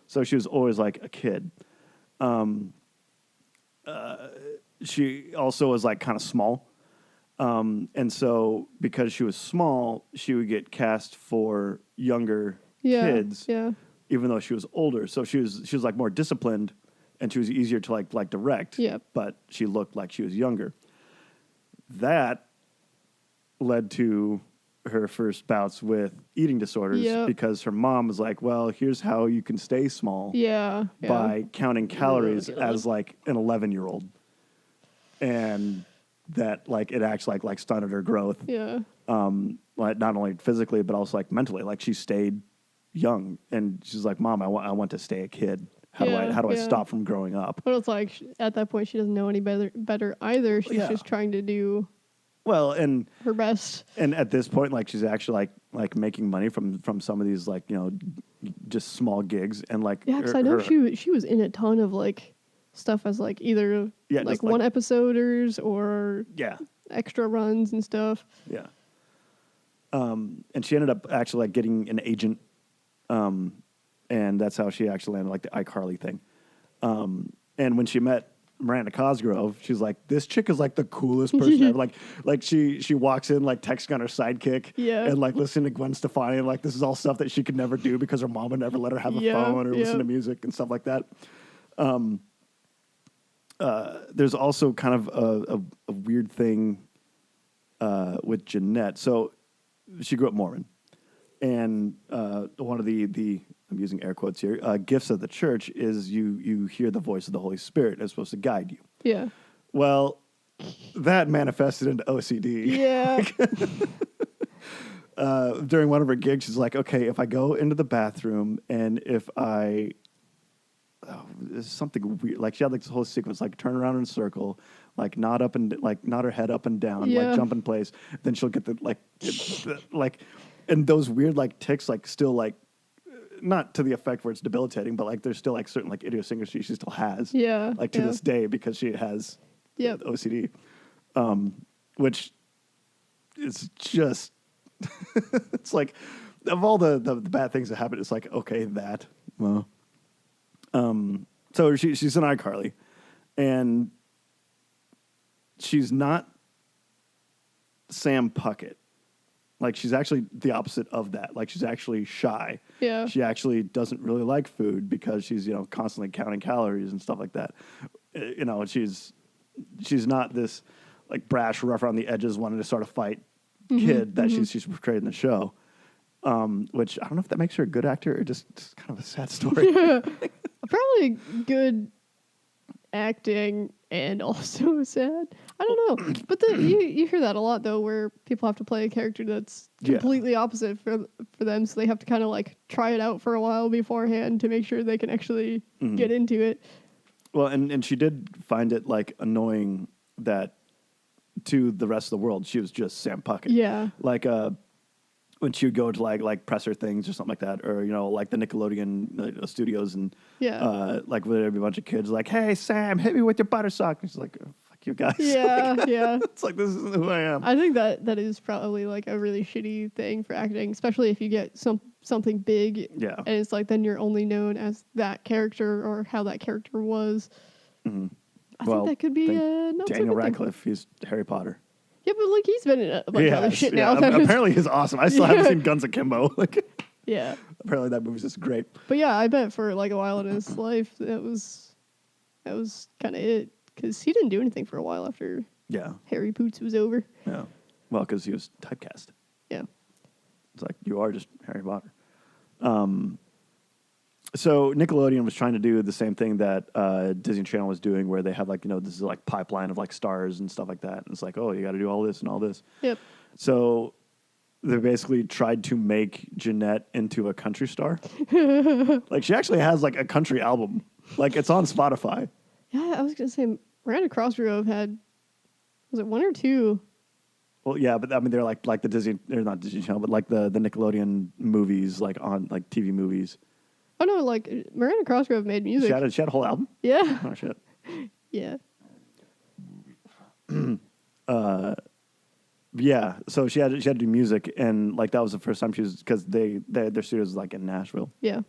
So she was always like a kid. She also was like kind of small. And so because she was small, she would get cast for younger kids, even though she was older. So she was like more disciplined, and she was easier to like direct. Yep. But she looked like she was younger. That led to her first bouts with eating disorders because her mom was like, well, here's how you can stay small by counting calories as like an 11-year-old. And that like it actually like stunted her growth. Yeah. Like not only physically but also like mentally. Like she stayed young, and she's like, Mom, I want to stay a kid. How do I stop from growing up? But it's like at that point she doesn't know any better either. She's just trying to do and her best. And at this point, like she's actually like making money from some of these like just small gigs, and like because I know she was in a ton of like stuff as like either like one episoders or extra runs and stuff. Yeah. And she ended up actually like getting an agent, and that's how she actually landed like the iCarly thing. And when she met Miranda Cosgrove, she's like, this chick is like the coolest person ever. Like she walks in like texting on her sidekick and like listening to Gwen Stefani, and like this is all stuff that she could never do because her mom would never let her have a phone or listen to music and stuff like that. There's also kind of a weird thing with Jeanette. So she grew up Mormon. And one of the I'm using air quotes here, gifts of the church is you hear the voice of the Holy Spirit is supposed to guide you. Yeah. Well, that manifested into OCD. Yeah. During one of her gigs, she's like, okay, if I go into the bathroom and if there's something weird, like she had like this whole sequence, like turn around in a circle, like nod her head up and down, Yeah. like jump in place, then she'll get like, and those weird like tics, like still like, not to the effect where it's debilitating, but like there's still like certain like idiosyncrasies she still has, Yeah. like to yeah. this day because she has Yep. OCD, which is just, it's like, of all the bad things that happen, it's like, okay, that, well, so she's an iCarly, and she's not Sam Puckett. Like, she's actually the opposite of that. Like, she's actually shy. Yeah. She actually doesn't really like food because she's, constantly counting calories and stuff like that. She's not this, like, brash, rough around the edges, wanting to start a fight kid that she's portrayed in the show. Which, I don't know if that makes her a good actor or just kind of a sad story. Probably good acting and also sad. I don't know, but you hear that a lot though, where people have to play a character that's completely opposite for them, so they have to kind of like try it out for a while beforehand to make sure they can actually get into it. Well, and she did find it like annoying that to the rest of the world she was just Sam Puckett. Yeah, Like when she would go to like presser things or something like that, or like the Nickelodeon studios, and like where there'd be a bunch of kids like, "Hey Sam, hit me with your butter sock." And she's like, oh, "Fuck you guys." Yeah, yeah. It's like, this isn't who I am. I think that is probably like a really shitty thing for acting, especially if you get something big. Yeah. And it's like then you're only known as that character or how that character was. Mm-hmm. I think that could be not Daniel so good Radcliffe. He's Harry Potter. Yeah, but like he's been in a bunch of other shit now. Apparently he's awesome. I still haven't seen Guns Akimbo. Like, yeah. apparently that movie's just great. But yeah, I bet for like a while in his life that was kind of it, because he didn't do anything for a while after Harry Poots was over. Yeah. Well, because he was typecast. Yeah. It's like, you are just Harry Potter. So Nickelodeon was trying to do the same thing that Disney Channel was doing, where they have like, this is like pipeline of like stars and stuff like that. And it's like, oh, you got to do all this and all this. Yep. So they basically tried to make Jeanette into a country star. Like, she actually has like a country album. Like, it's on Spotify. Yeah, I was going to say Miranda Cosgrove had, was it one or two? Well, yeah, but I mean, they're like the Disney, they're not Disney Channel, but like the Nickelodeon movies, like on like TV movies. Oh no, like Miranda Cosgrove made music. She had a whole album? Yeah. Oh, shit. Yeah. Yeah, so she had to do music, and like that was the first time she was, because their studio was like in Nashville. Yeah.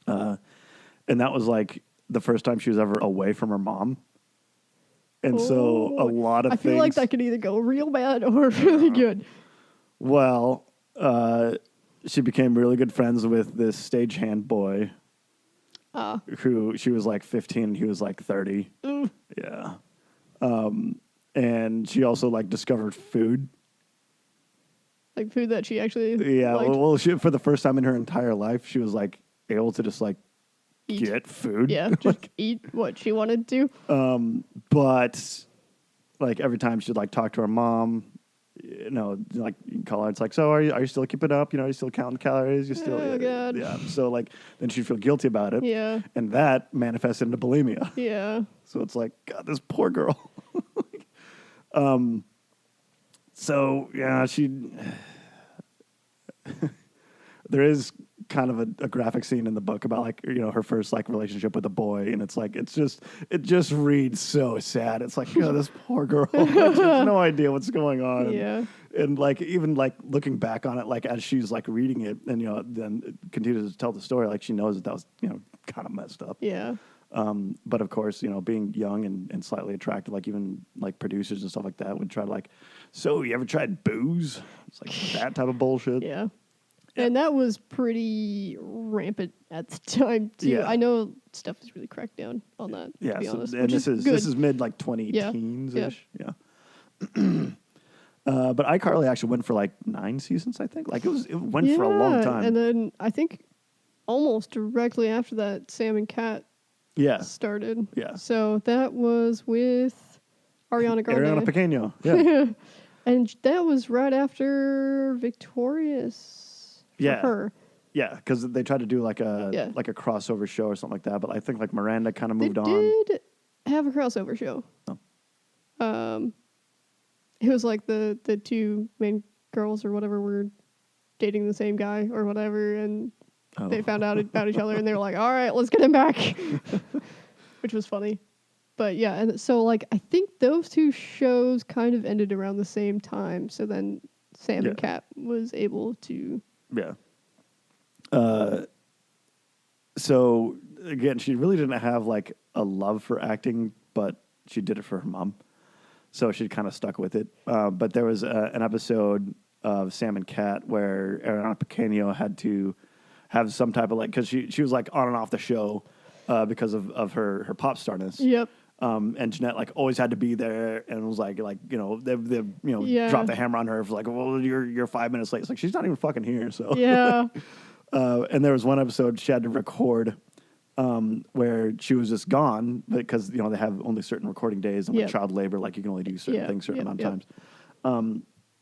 And that was like the first time she was ever away from her mom. And so a lot of I things. feel like that could either go real bad or really good. Well, she became really good friends with this stagehand boy who she was like 15 and he was like 30. Ooh. Yeah. And she also like discovered food. Like food that she actually Yeah. Well, for the first time in her entire life, she was like able to just like eat. get food. Yeah, just eat what she wanted to. But like every time she'd like talk to her mom, like you can call her, it's like, so are you still keeping up? Are you still counting calories? You still, Oh, God. yeah. So like then she'd feel guilty about it. Yeah. And that manifested into bulimia. Yeah. So it's like, God, this poor girl. So yeah, there is kind of a graphic scene in the book about like, her first like relationship with a boy, and it's like, it just reads so sad. It's like, this poor girl, like, she has no idea what's going on. Yeah. And like, even like looking back on it, like as she's like reading it and, then continues to tell the story, like she knows that was, kind of messed up. Yeah. But of course, being young and slightly attractive, like even like producers and stuff like that would try to like, so you ever tried booze? It's like that type of bullshit. Yeah. And that was pretty rampant at the time too. Yeah. I know stuff is really cracked down on that. Yeah. To be honest, And which this is is mid like 20 Yeah. teens ish. Yeah. But iCarly actually went for like 9 seasons, I think. Like it went for a long time. And then I think almost directly after that, Sam and Cat yeah. started. Yeah. So that was with Ariana Grande. Ariana Pequeño. Yeah. And that was right after Victorious for Yeah. her. Yeah, because they tried to do like a crossover show or something like that. But I think like Miranda kind of moved on. They did have a crossover show. Oh. It was like the two main girls or whatever were dating the same guy or whatever, and they found out about each other, and they were like, "All right, let's get him back," which was funny. But yeah, and so like I think those two shows kind of ended around the same time. So then Sam and Cat was able to. Yeah. So again, she really didn't have like a love for acting, but she did it for her mom. So she kind of stuck with it. But there was an episode of Sam and Cat where Ariana Pequeño had to have some type of like, because she was like on and off the show because of her pop starness. Yep. And Jeanette like always had to be there and was like they dropped the hammer on her for like, well, you're 5 minutes late. It's like she's not even fucking here. So yeah. And there was one episode she had to record where she was just gone because they have only certain recording days and with child labor, like you can only do certain things certain amount of times.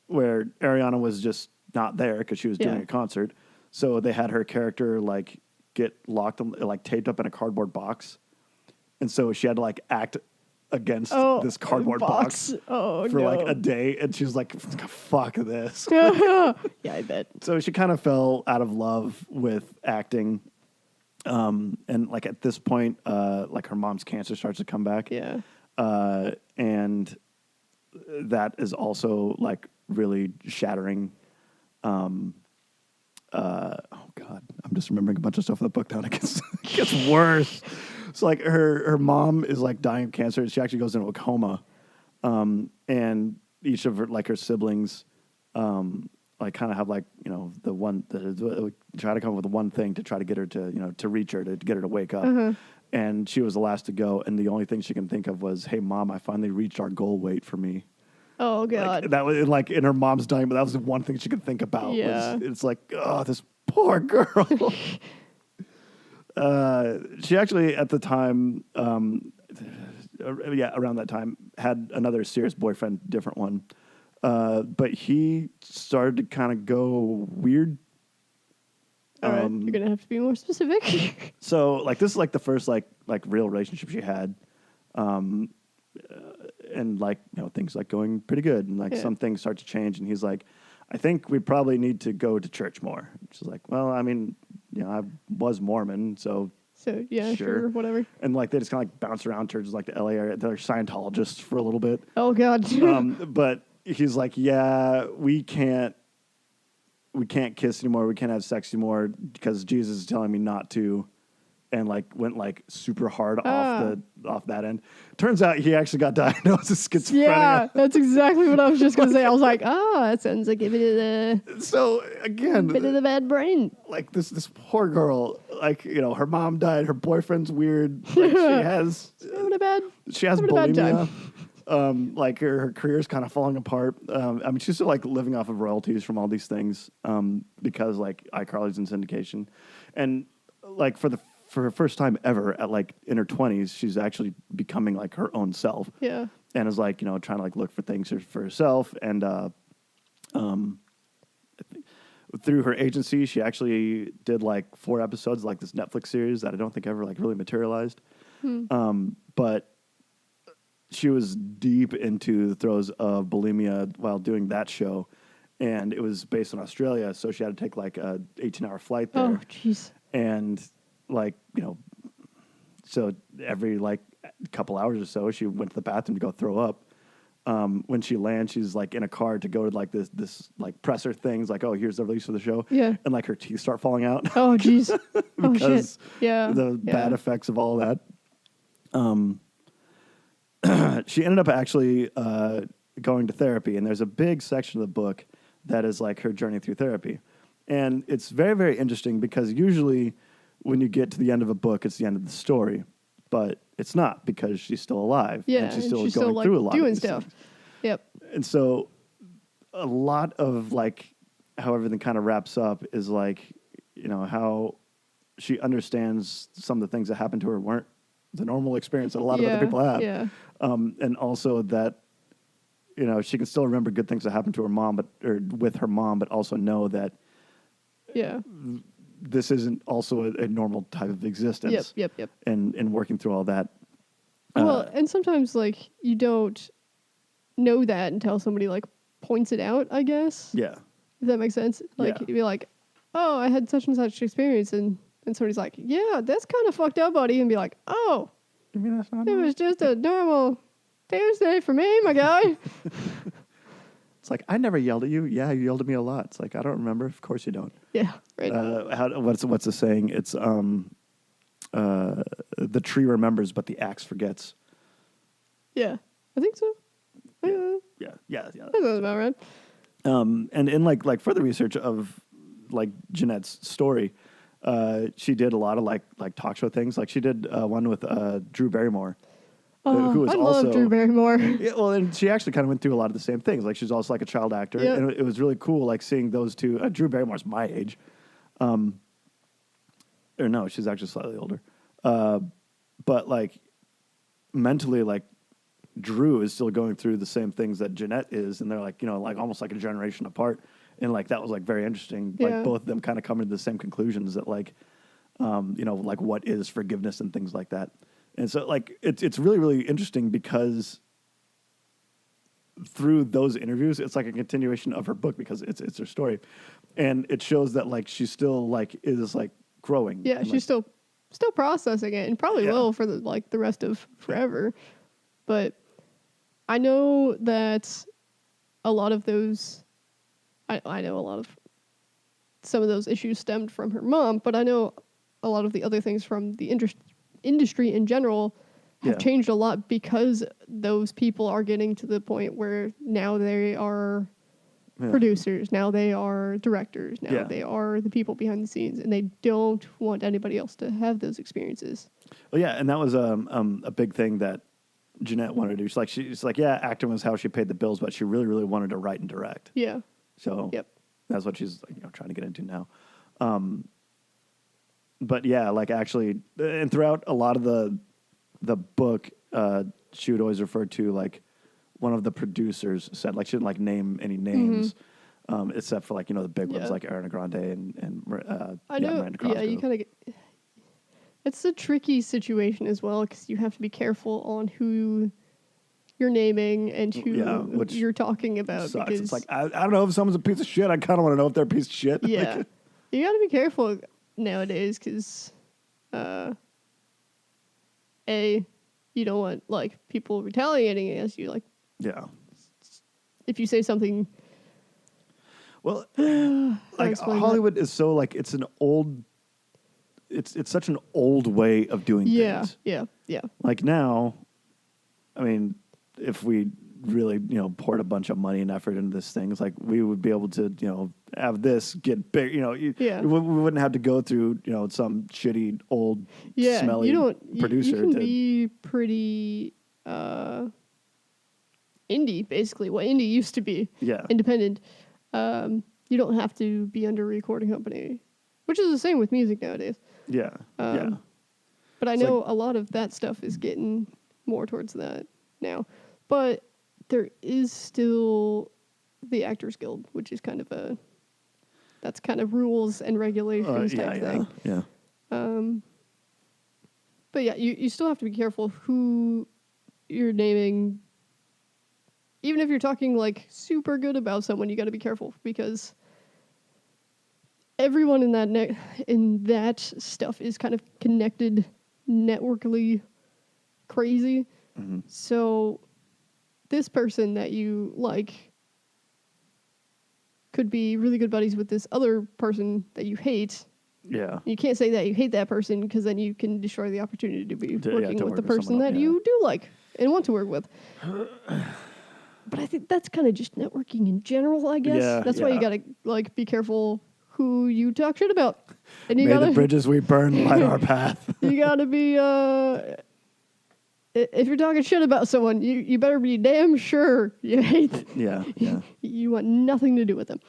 Where Ariana was just not there because she was doing a concert, so they had her character like get locked, like taped up in a cardboard box, and so she had to like act against this cardboard box for like a day, and she was like, "Fuck this." Yeah, I bet. So she kind of fell out of love with acting. And like at this point, like her mom's cancer starts to come back. Yeah. And that is also like really shattering. Oh God, I'm just remembering a bunch of stuff in the book now. It gets worse. So like her mom is like dying of cancer. She actually goes into a coma. And each of her siblings, like kind of have like, try to come up with one thing to try to get her to, to reach her, to get her to wake up. Uh-huh. And she was the last to go. And the only thing she can think of was, "Hey mom, I finally reached our goal weight for me." Oh God. Like, that was like in her mom's dying, but that was the one thing she could think about. Yeah. It's like, oh, this poor girl. She actually at the time, around that time had another serious boyfriend, different one. But he started to kind of go weird. All right, you're gonna have to be more specific. So, like, this is like the first like real relationship she had, and like things like going pretty good, and like some things start to change, and he's like, "I think we probably need to go to church more." She's like, "Well, I mean, I was Mormon, so." So yeah, sure, whatever. And like they just kind of like bounce around churches like the LA area. They're Scientologists for a little bit. Oh God. But he's like, yeah, we can't kiss anymore. We can't have sex anymore because Jesus is telling me not to, and like went like super hard off that end. Turns out he actually got diagnosed with schizophrenia. Yeah, that's exactly what I was just gonna say. I was like, that sounds like a bit of the so again, bit of the bad brain. Like this poor girl, like her mom died, her boyfriend's weird. Like she has bulimia. Like her career's kind of falling apart. I mean, she's still like living off of royalties from all these things because like iCarly's in syndication, and like for her first time ever at like in her 20s, she's actually becoming like her own self. Yeah, and is like trying to like look for things for herself, and through her agency, she actually did like 4 episodes like this Netflix series that I don't think ever like really materialized. But she was deep into the throes of bulimia while doing that show, and it was based in Australia, so she had to take like a 18-hour flight there. Oh, jeez. And like so every like couple hours or so, she went to the bathroom to go throw up. When she lands, she's like in a car to go to like this like presser things, like, oh, here's the release of the show. Yeah. And like her teeth start falling out. Oh, jeez. Because yeah, the bad effects of all that. She ended up actually going to therapy, and there's a big section of the book that is like her journey through therapy. And it's very, very interesting because usually when you get to the end of a book, it's the end of the story. But it's not, because she's still alive. Yeah, and she's still going through a lot doing of stuff. things. Yep. And so a lot of like how everything kind of wraps up is like, you know, how she understands some of the things that happened to her weren't the normal experience that a lot of other people have. Yeah. And also that, you know, she can still remember good things that happened to her mom, or with her mom, but also know that Yeah. this isn't also a normal type of existence. Yep. And working through all that. Well, and sometimes like you don't know that until somebody like points it out, I guess. Yeah. If that makes sense. Like Yeah. you'd be like, oh, I had such and such experience, and somebody's like, yeah, that's kind of fucked up, buddy, and be like, oh, You mean that's not it was just a normal Tuesday for me, my guy. It's like, I never yelled at you. Yeah, you yelled at me a lot. It's like, I don't remember. Of course you don't. Yeah, right. What's the saying? It's the tree remembers, but the axe forgets. Yeah, I think so. Yeah. That sounds about right. And in like further research of like Jeanette's story, she did a lot of like talk show things. Like she did one with Drew Barrymore, who was I also love Drew Barrymore. Yeah, well, and she actually kind of went through a lot of the same things. Like she's also like a child actor, Yep. and it was really cool like seeing those two. Drew Barrymore's my age, or no, she's actually slightly older. But like mentally, like Drew is still going through the same things that Jeanette is, and they're like, you know, like almost like a generation apart. And like that was like very interesting. Yeah. Like both of them kind of coming to the same conclusions that like, you know, like what is forgiveness and things like that. And so like it's really, really interesting because through those interviews, it's like a continuation of her book because it's her story, and it shows that like she still like is like growing. Yeah, and, she's like, still processing it, and probably Yeah. will for the rest of forever. But I know that a lot of those, I know a lot of some of those issues stemmed from her mom, but I know a lot of the other things from the industry in general have Yeah. changed a lot because those people are getting to the point where now they are Yeah. producers, now they are directors, now Yeah. they are the people behind the scenes, and they don't want anybody else to have those experiences. Well, yeah, and that was a big thing that Jeanette wanted to do. She's like, yeah, acting was how she paid the bills, but she really, really wanted to write and direct. Yeah. So Yep. that's what she's like, you know, trying to get into now. But yeah, like actually, and throughout a lot of the book, she would always refer to like one of the producers said, like she didn't like name any names, except for like, you know, the big ones Yeah. like Ariana Grande and I know. Miranda Yeah, you Cosgrove. kind of get. It's a tricky situation as well because you have to be careful on who you're naming and who Yeah, which you're talking about. Sucks. Because It's like I don't know if someone's a piece of shit. I kind of want to know if they're a piece of shit. yeah, you got to be careful nowadays because, you don't want like people retaliating against you. Like Yeah. if you say something, Well, like explain that. Hollywood is so like it's an old. It's such an old way of doing things. yeah. Like now, I mean, if we really, you know, poured a bunch of money and effort into this thing, it's like we would be able to, you know, have this get big. You know, Yeah. we wouldn't have to go through, you know, some shitty old Yeah, smelly you don't. producer You can to. be pretty indie, basically. What indie used to be, Yeah. independent. You don't have to be under a recording company, which is the same with music nowadays. Yeah. Yeah. But I It's know a lot of that stuff is getting more towards that now. But there is still the Actors Guild, which is kind of that's kind of rules and regulations type thing. Yeah. But yeah, you still have to be careful who you're naming. Even if you're talking like super good about someone, you got to be careful because everyone in that stuff is kind of connected, networkly crazy. Mm-hmm. So this person that you like could be really good buddies with this other person that you hate. Yeah. You can't say that you hate that person because then you can destroy the opportunity to be To working work with the with person someone that else, you do like and want to work with. But I think that's kind of just networking in general, I guess. Yeah, That's why you yeah. gotta like be careful who you talk shit about. And you May gotta the bridges we burn light our path. you gotta be if you're talking shit about someone, you better be damn sure you hate. Yeah, yeah. You want nothing to do with them.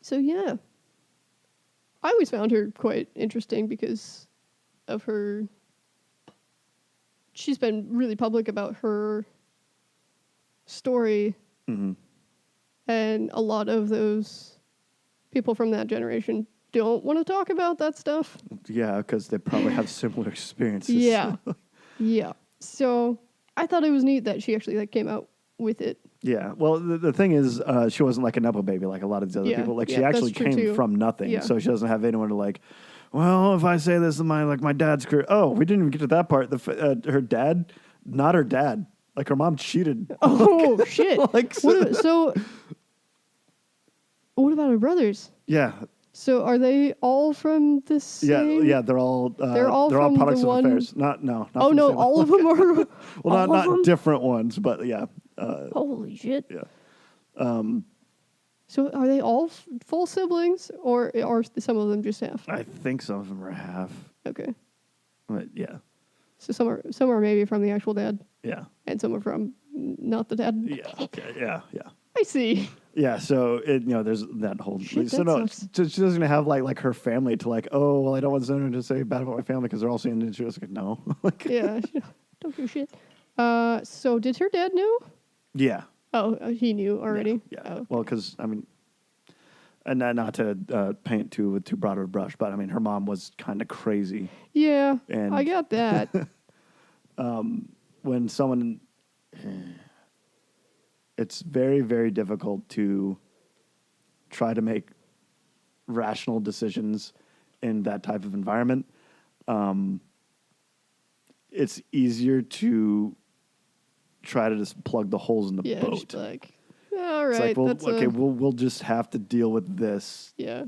So yeah, I always found her quite interesting because of her. She's been really public about her story, Hmm. and a lot of those people from that generation don't want to talk about that stuff. Yeah, because they probably have similar experiences. Yeah, yeah. So I thought it was neat that she actually came out with it. Yeah. Well, the thing is, she wasn't like a nepo baby like a lot of these other Yeah, people. Like yeah, she that's actually true came too. from nothing, Yeah. so she doesn't have anyone to like. Well, if I say this in my dad's career, oh, we didn't even get to that part. Her dad, not her dad. Like her mom cheated. Oh shit! Like, So what about her brothers? Yeah. So are they all from this? Yeah, same? yeah, they're all from products the of one- affairs. Not no. Not Oh from the no, same- all of them are. Well, all of not them? different ones, but yeah, Holy shit! yeah. So are they all full siblings, or are some of them just half? I think some of them are half, Okay, but yeah, so some are maybe from the actual dad, yeah, and some are from not the dad. yeah, okay, yeah, yeah. I see. Yeah, so there's that whole. Shit, so that no, sucks. she doesn't have like her family to like. Oh well, I don't want someone to say bad about my family because they're all saying it. She was like, no, like, Yeah, don't do shit. So did her dad know? yeah, Oh, he knew already. yeah. Oh. Well, because I mean, and not to paint with too broad of a brush, but I mean, her mom was kind of crazy. Yeah, And- I got that. When someone, it's very, very difficult to try to make rational decisions in that type of environment. It's easier to try to just plug the holes in the Yeah, boat. just like, all It's right, like, well, that's okay, we'll just have to deal with this yeah,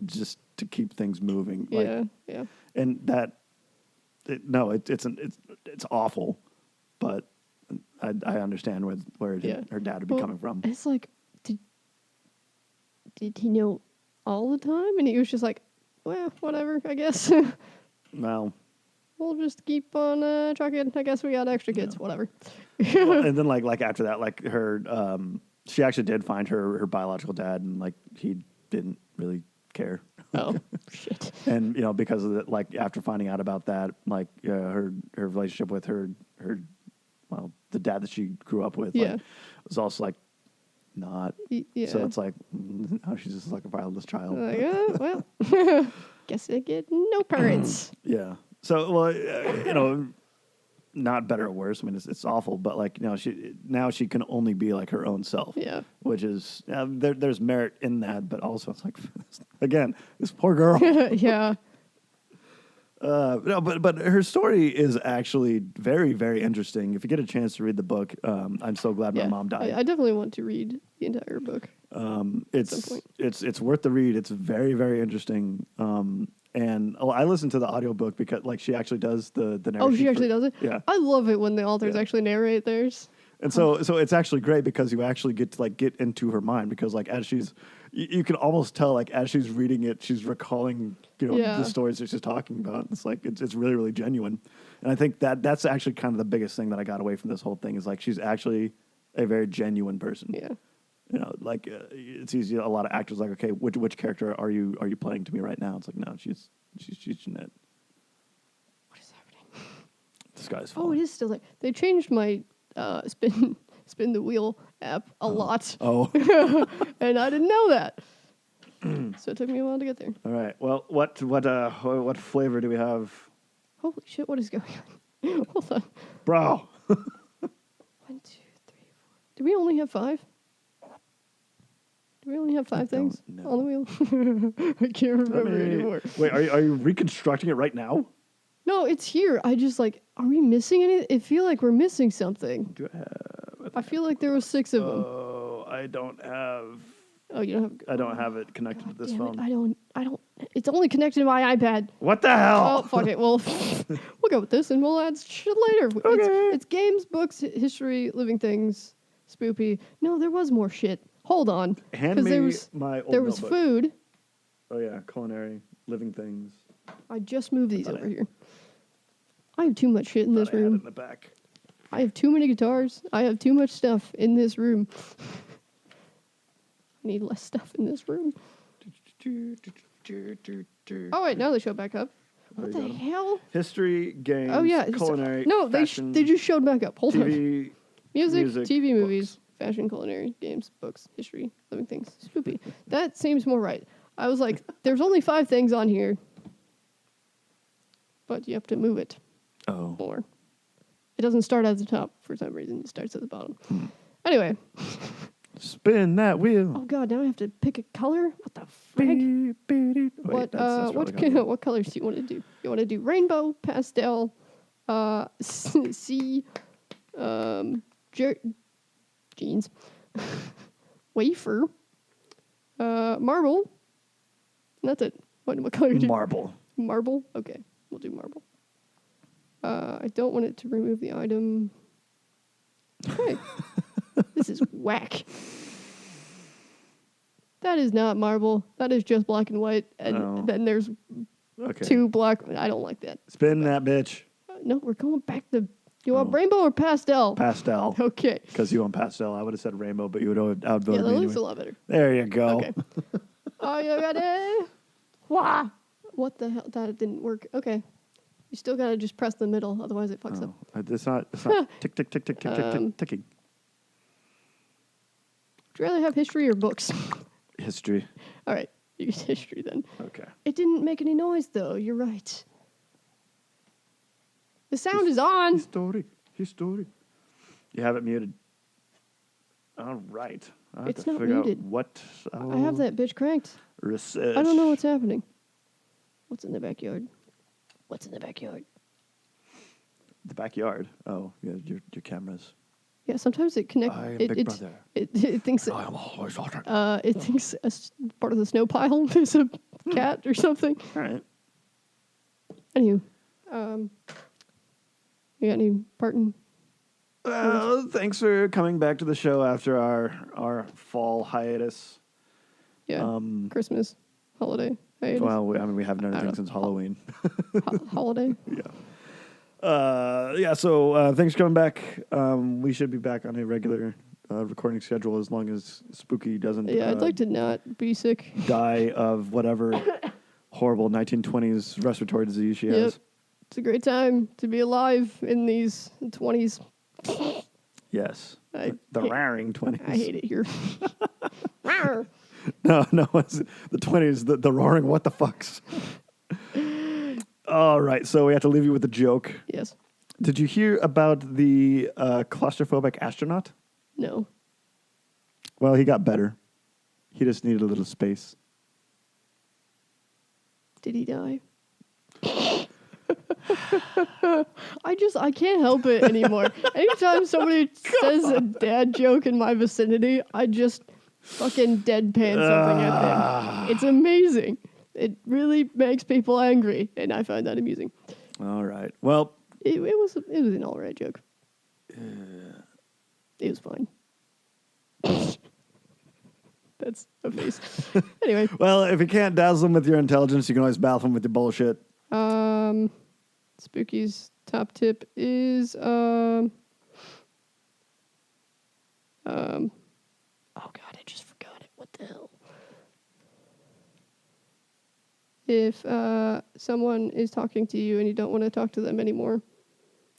just to keep things moving. yeah. And that, it's awful, but I understand where Yeah. her dad would be Well, coming from. It's like, did he know all the time? And he was just like, well, whatever, I guess. Well, We'll just keep on trucking. I guess we got extra kids, whatever. and then like after that, like her, she actually did find her biological dad, and like he didn't really care. Oh, shit. And because of that, like after finding out about that, like her relationship with her the dad that she grew up with, Yeah. like, was also like not. Yeah. So it's like, now she's just like a childless child. Well, guess I get no parents. Yeah. So, well, not better or worse. I mean, it's awful, but like, she can only be like her own self. Yeah. Which is there's merit in that, but also it's like, again, this poor girl. Yeah. No, but her story is actually very, very interesting. If you get a chance to read the book, I'm so glad my Yeah. mom died. I definitely want to read the entire book. It's point. it's worth the read. It's very, very interesting. And I listened to the audiobook because like she actually does the narration. Oh, she actually does it? Yeah. I love it when the authors Yeah. actually narrate theirs. And so it's actually great because you actually get to like get into her mind because like as she's you can almost tell like as she's reading it she's recalling Yeah. the stories that she's talking about. It's like it's really, really genuine. And I think that's actually kind of the biggest thing that I got away from this whole thing is like she's actually a very genuine person. Yeah. Like it's easy. A lot of actors like, okay, which character are you playing to me right now? It's like no, she's Jeanette. What is happening? The sky's Oh, falling. it is still there. They changed my spin the wheel app a lot, Oh, and I didn't know that. So it took me a while to get there. all right. Well, what flavor do we have, Holy shit! What is going on? Hold on. bro? 1, 2, 3, 4. Do we only have 5? Do we only have 5 things don't know. on the wheel? I can't remember anymore. Wait, are you reconstructing it right now? No, it's here. I just are we missing anything? I feel like we're missing something. Do I have? I feel like there was 6 of them. Oh, I don't have. Oh, you don't have. I don't have it connected to this Damn phone. it, I don't. It's only connected to my iPad. What the hell? Oh, fuck it. Well, we'll go with this and we'll add shit later. Okay. It's games, books, history, living things, spoopy. No, there was more shit. Hold on. Hand 'Cause me there was, my old there was notebook. food. Oh yeah, culinary, living things. I just moved these Got over it. here. I have too much shit in this Thought I had it room. in the back. I have too many guitars. I have too much stuff in this room. I need less stuff in this room. Oh wait, now they show back up. What you the got 'em. hell? History, games, Oh yeah, culinary, no, fashion, they just showed back up. Hold on. TV. Music, music, TV, books. movies, fashion, culinary, games, books, history, living things. Spoopy. That seems more right. I was like, there's only 5 things on here, but you have to move it Oh. more. It doesn't start at the top for some reason. It starts at the bottom. Anyway. Spin that wheel. Oh god, now I have to pick a color? What the frick? Wait, What that's what probably gonna- what colors do you want to do? You want to do rainbow, pastel, sea, jeans, wafer, marble. And that's it. What color do you Marble. Marble? Okay, we'll do marble. I don't want it to remove the item. Okay. This is whack. That is not marble. That is just black and white. And Oh. then there's Okay. 2 black. I don't like that. Spin that bitch. No, we're going back to. You want Oh. rainbow or pastel? Pastel. Okay. Because you want pastel. I would have said rainbow, but you would have outvoted Yeah, that me looks a anyway. lot better. There you go. Okay. Are you ready? Wah! What the hell? That didn't work. Okay. You still gotta just press the middle, otherwise it fucks up. Oh, it's not tick, tick, tick, tick, tick, tick, Um, tick, ticking. Would you rather have history or books? History. All right, you get history then. Okay. It didn't make any noise though. You're right. The sound is on. History. You have it muted. All right. I have It's to not figure muted. out what. I have that bitch cranked. Research. I don't know what's happening. What's in the backyard? What's in the backyard? The backyard. Oh, yeah, your cameras. Yeah, sometimes it connects. I am It, Big it, Brother. it thinks I am always hotter. it thinks part of the snow pile is a cat or something. All right. Anywho, you got any parting? Thanks for coming back to the show after our fall hiatus. Yeah, Christmas, holiday, hiatus, Well, we haven't done anything know. since Halloween. holiday. Yeah. So thanks for coming back. We should be back on a regular recording schedule as long as Spooky doesn't Yeah, I'd like to not be sick. die of whatever horrible 1920s respiratory disease she Yep. has. It's a great time to be alive in these 20s. Yes. I The hate- raring 20s. I hate it here. Rawr. No, it's the 20s, the roaring what the fucks. All right, so we have to leave you with a joke. Yes. Did you hear about the claustrophobic astronaut? No. Well, he got better. He just needed a little space. Did he die? I can't help it anymore. Anytime somebody says a dad joke in my vicinity, I just fucking deadpan something at them. It's amazing. It really makes people angry, and I find that amusing. All right. Well, It was an alright joke. It was fine. That's a face. Anyway, if you can't dazzle them with your intelligence, you can always baffle them with your bullshit. Spooky's top tip is oh god, I just forgot it. What the hell? If someone is talking to you and you don't want to talk to them anymore,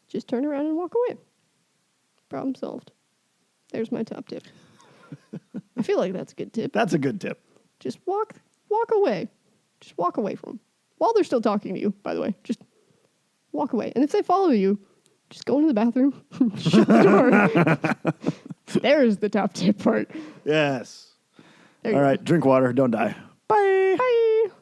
just turn around and walk away. Problem solved. There's my top tip. I feel like that's a good tip. That's a good tip. Just walk away. Just walk away from them. While they're still talking to you, by the way. Just walk away. And if they follow you, just go into the bathroom, shut the door. There's the top tip part. Yes. There you All go. right, drink water, don't die.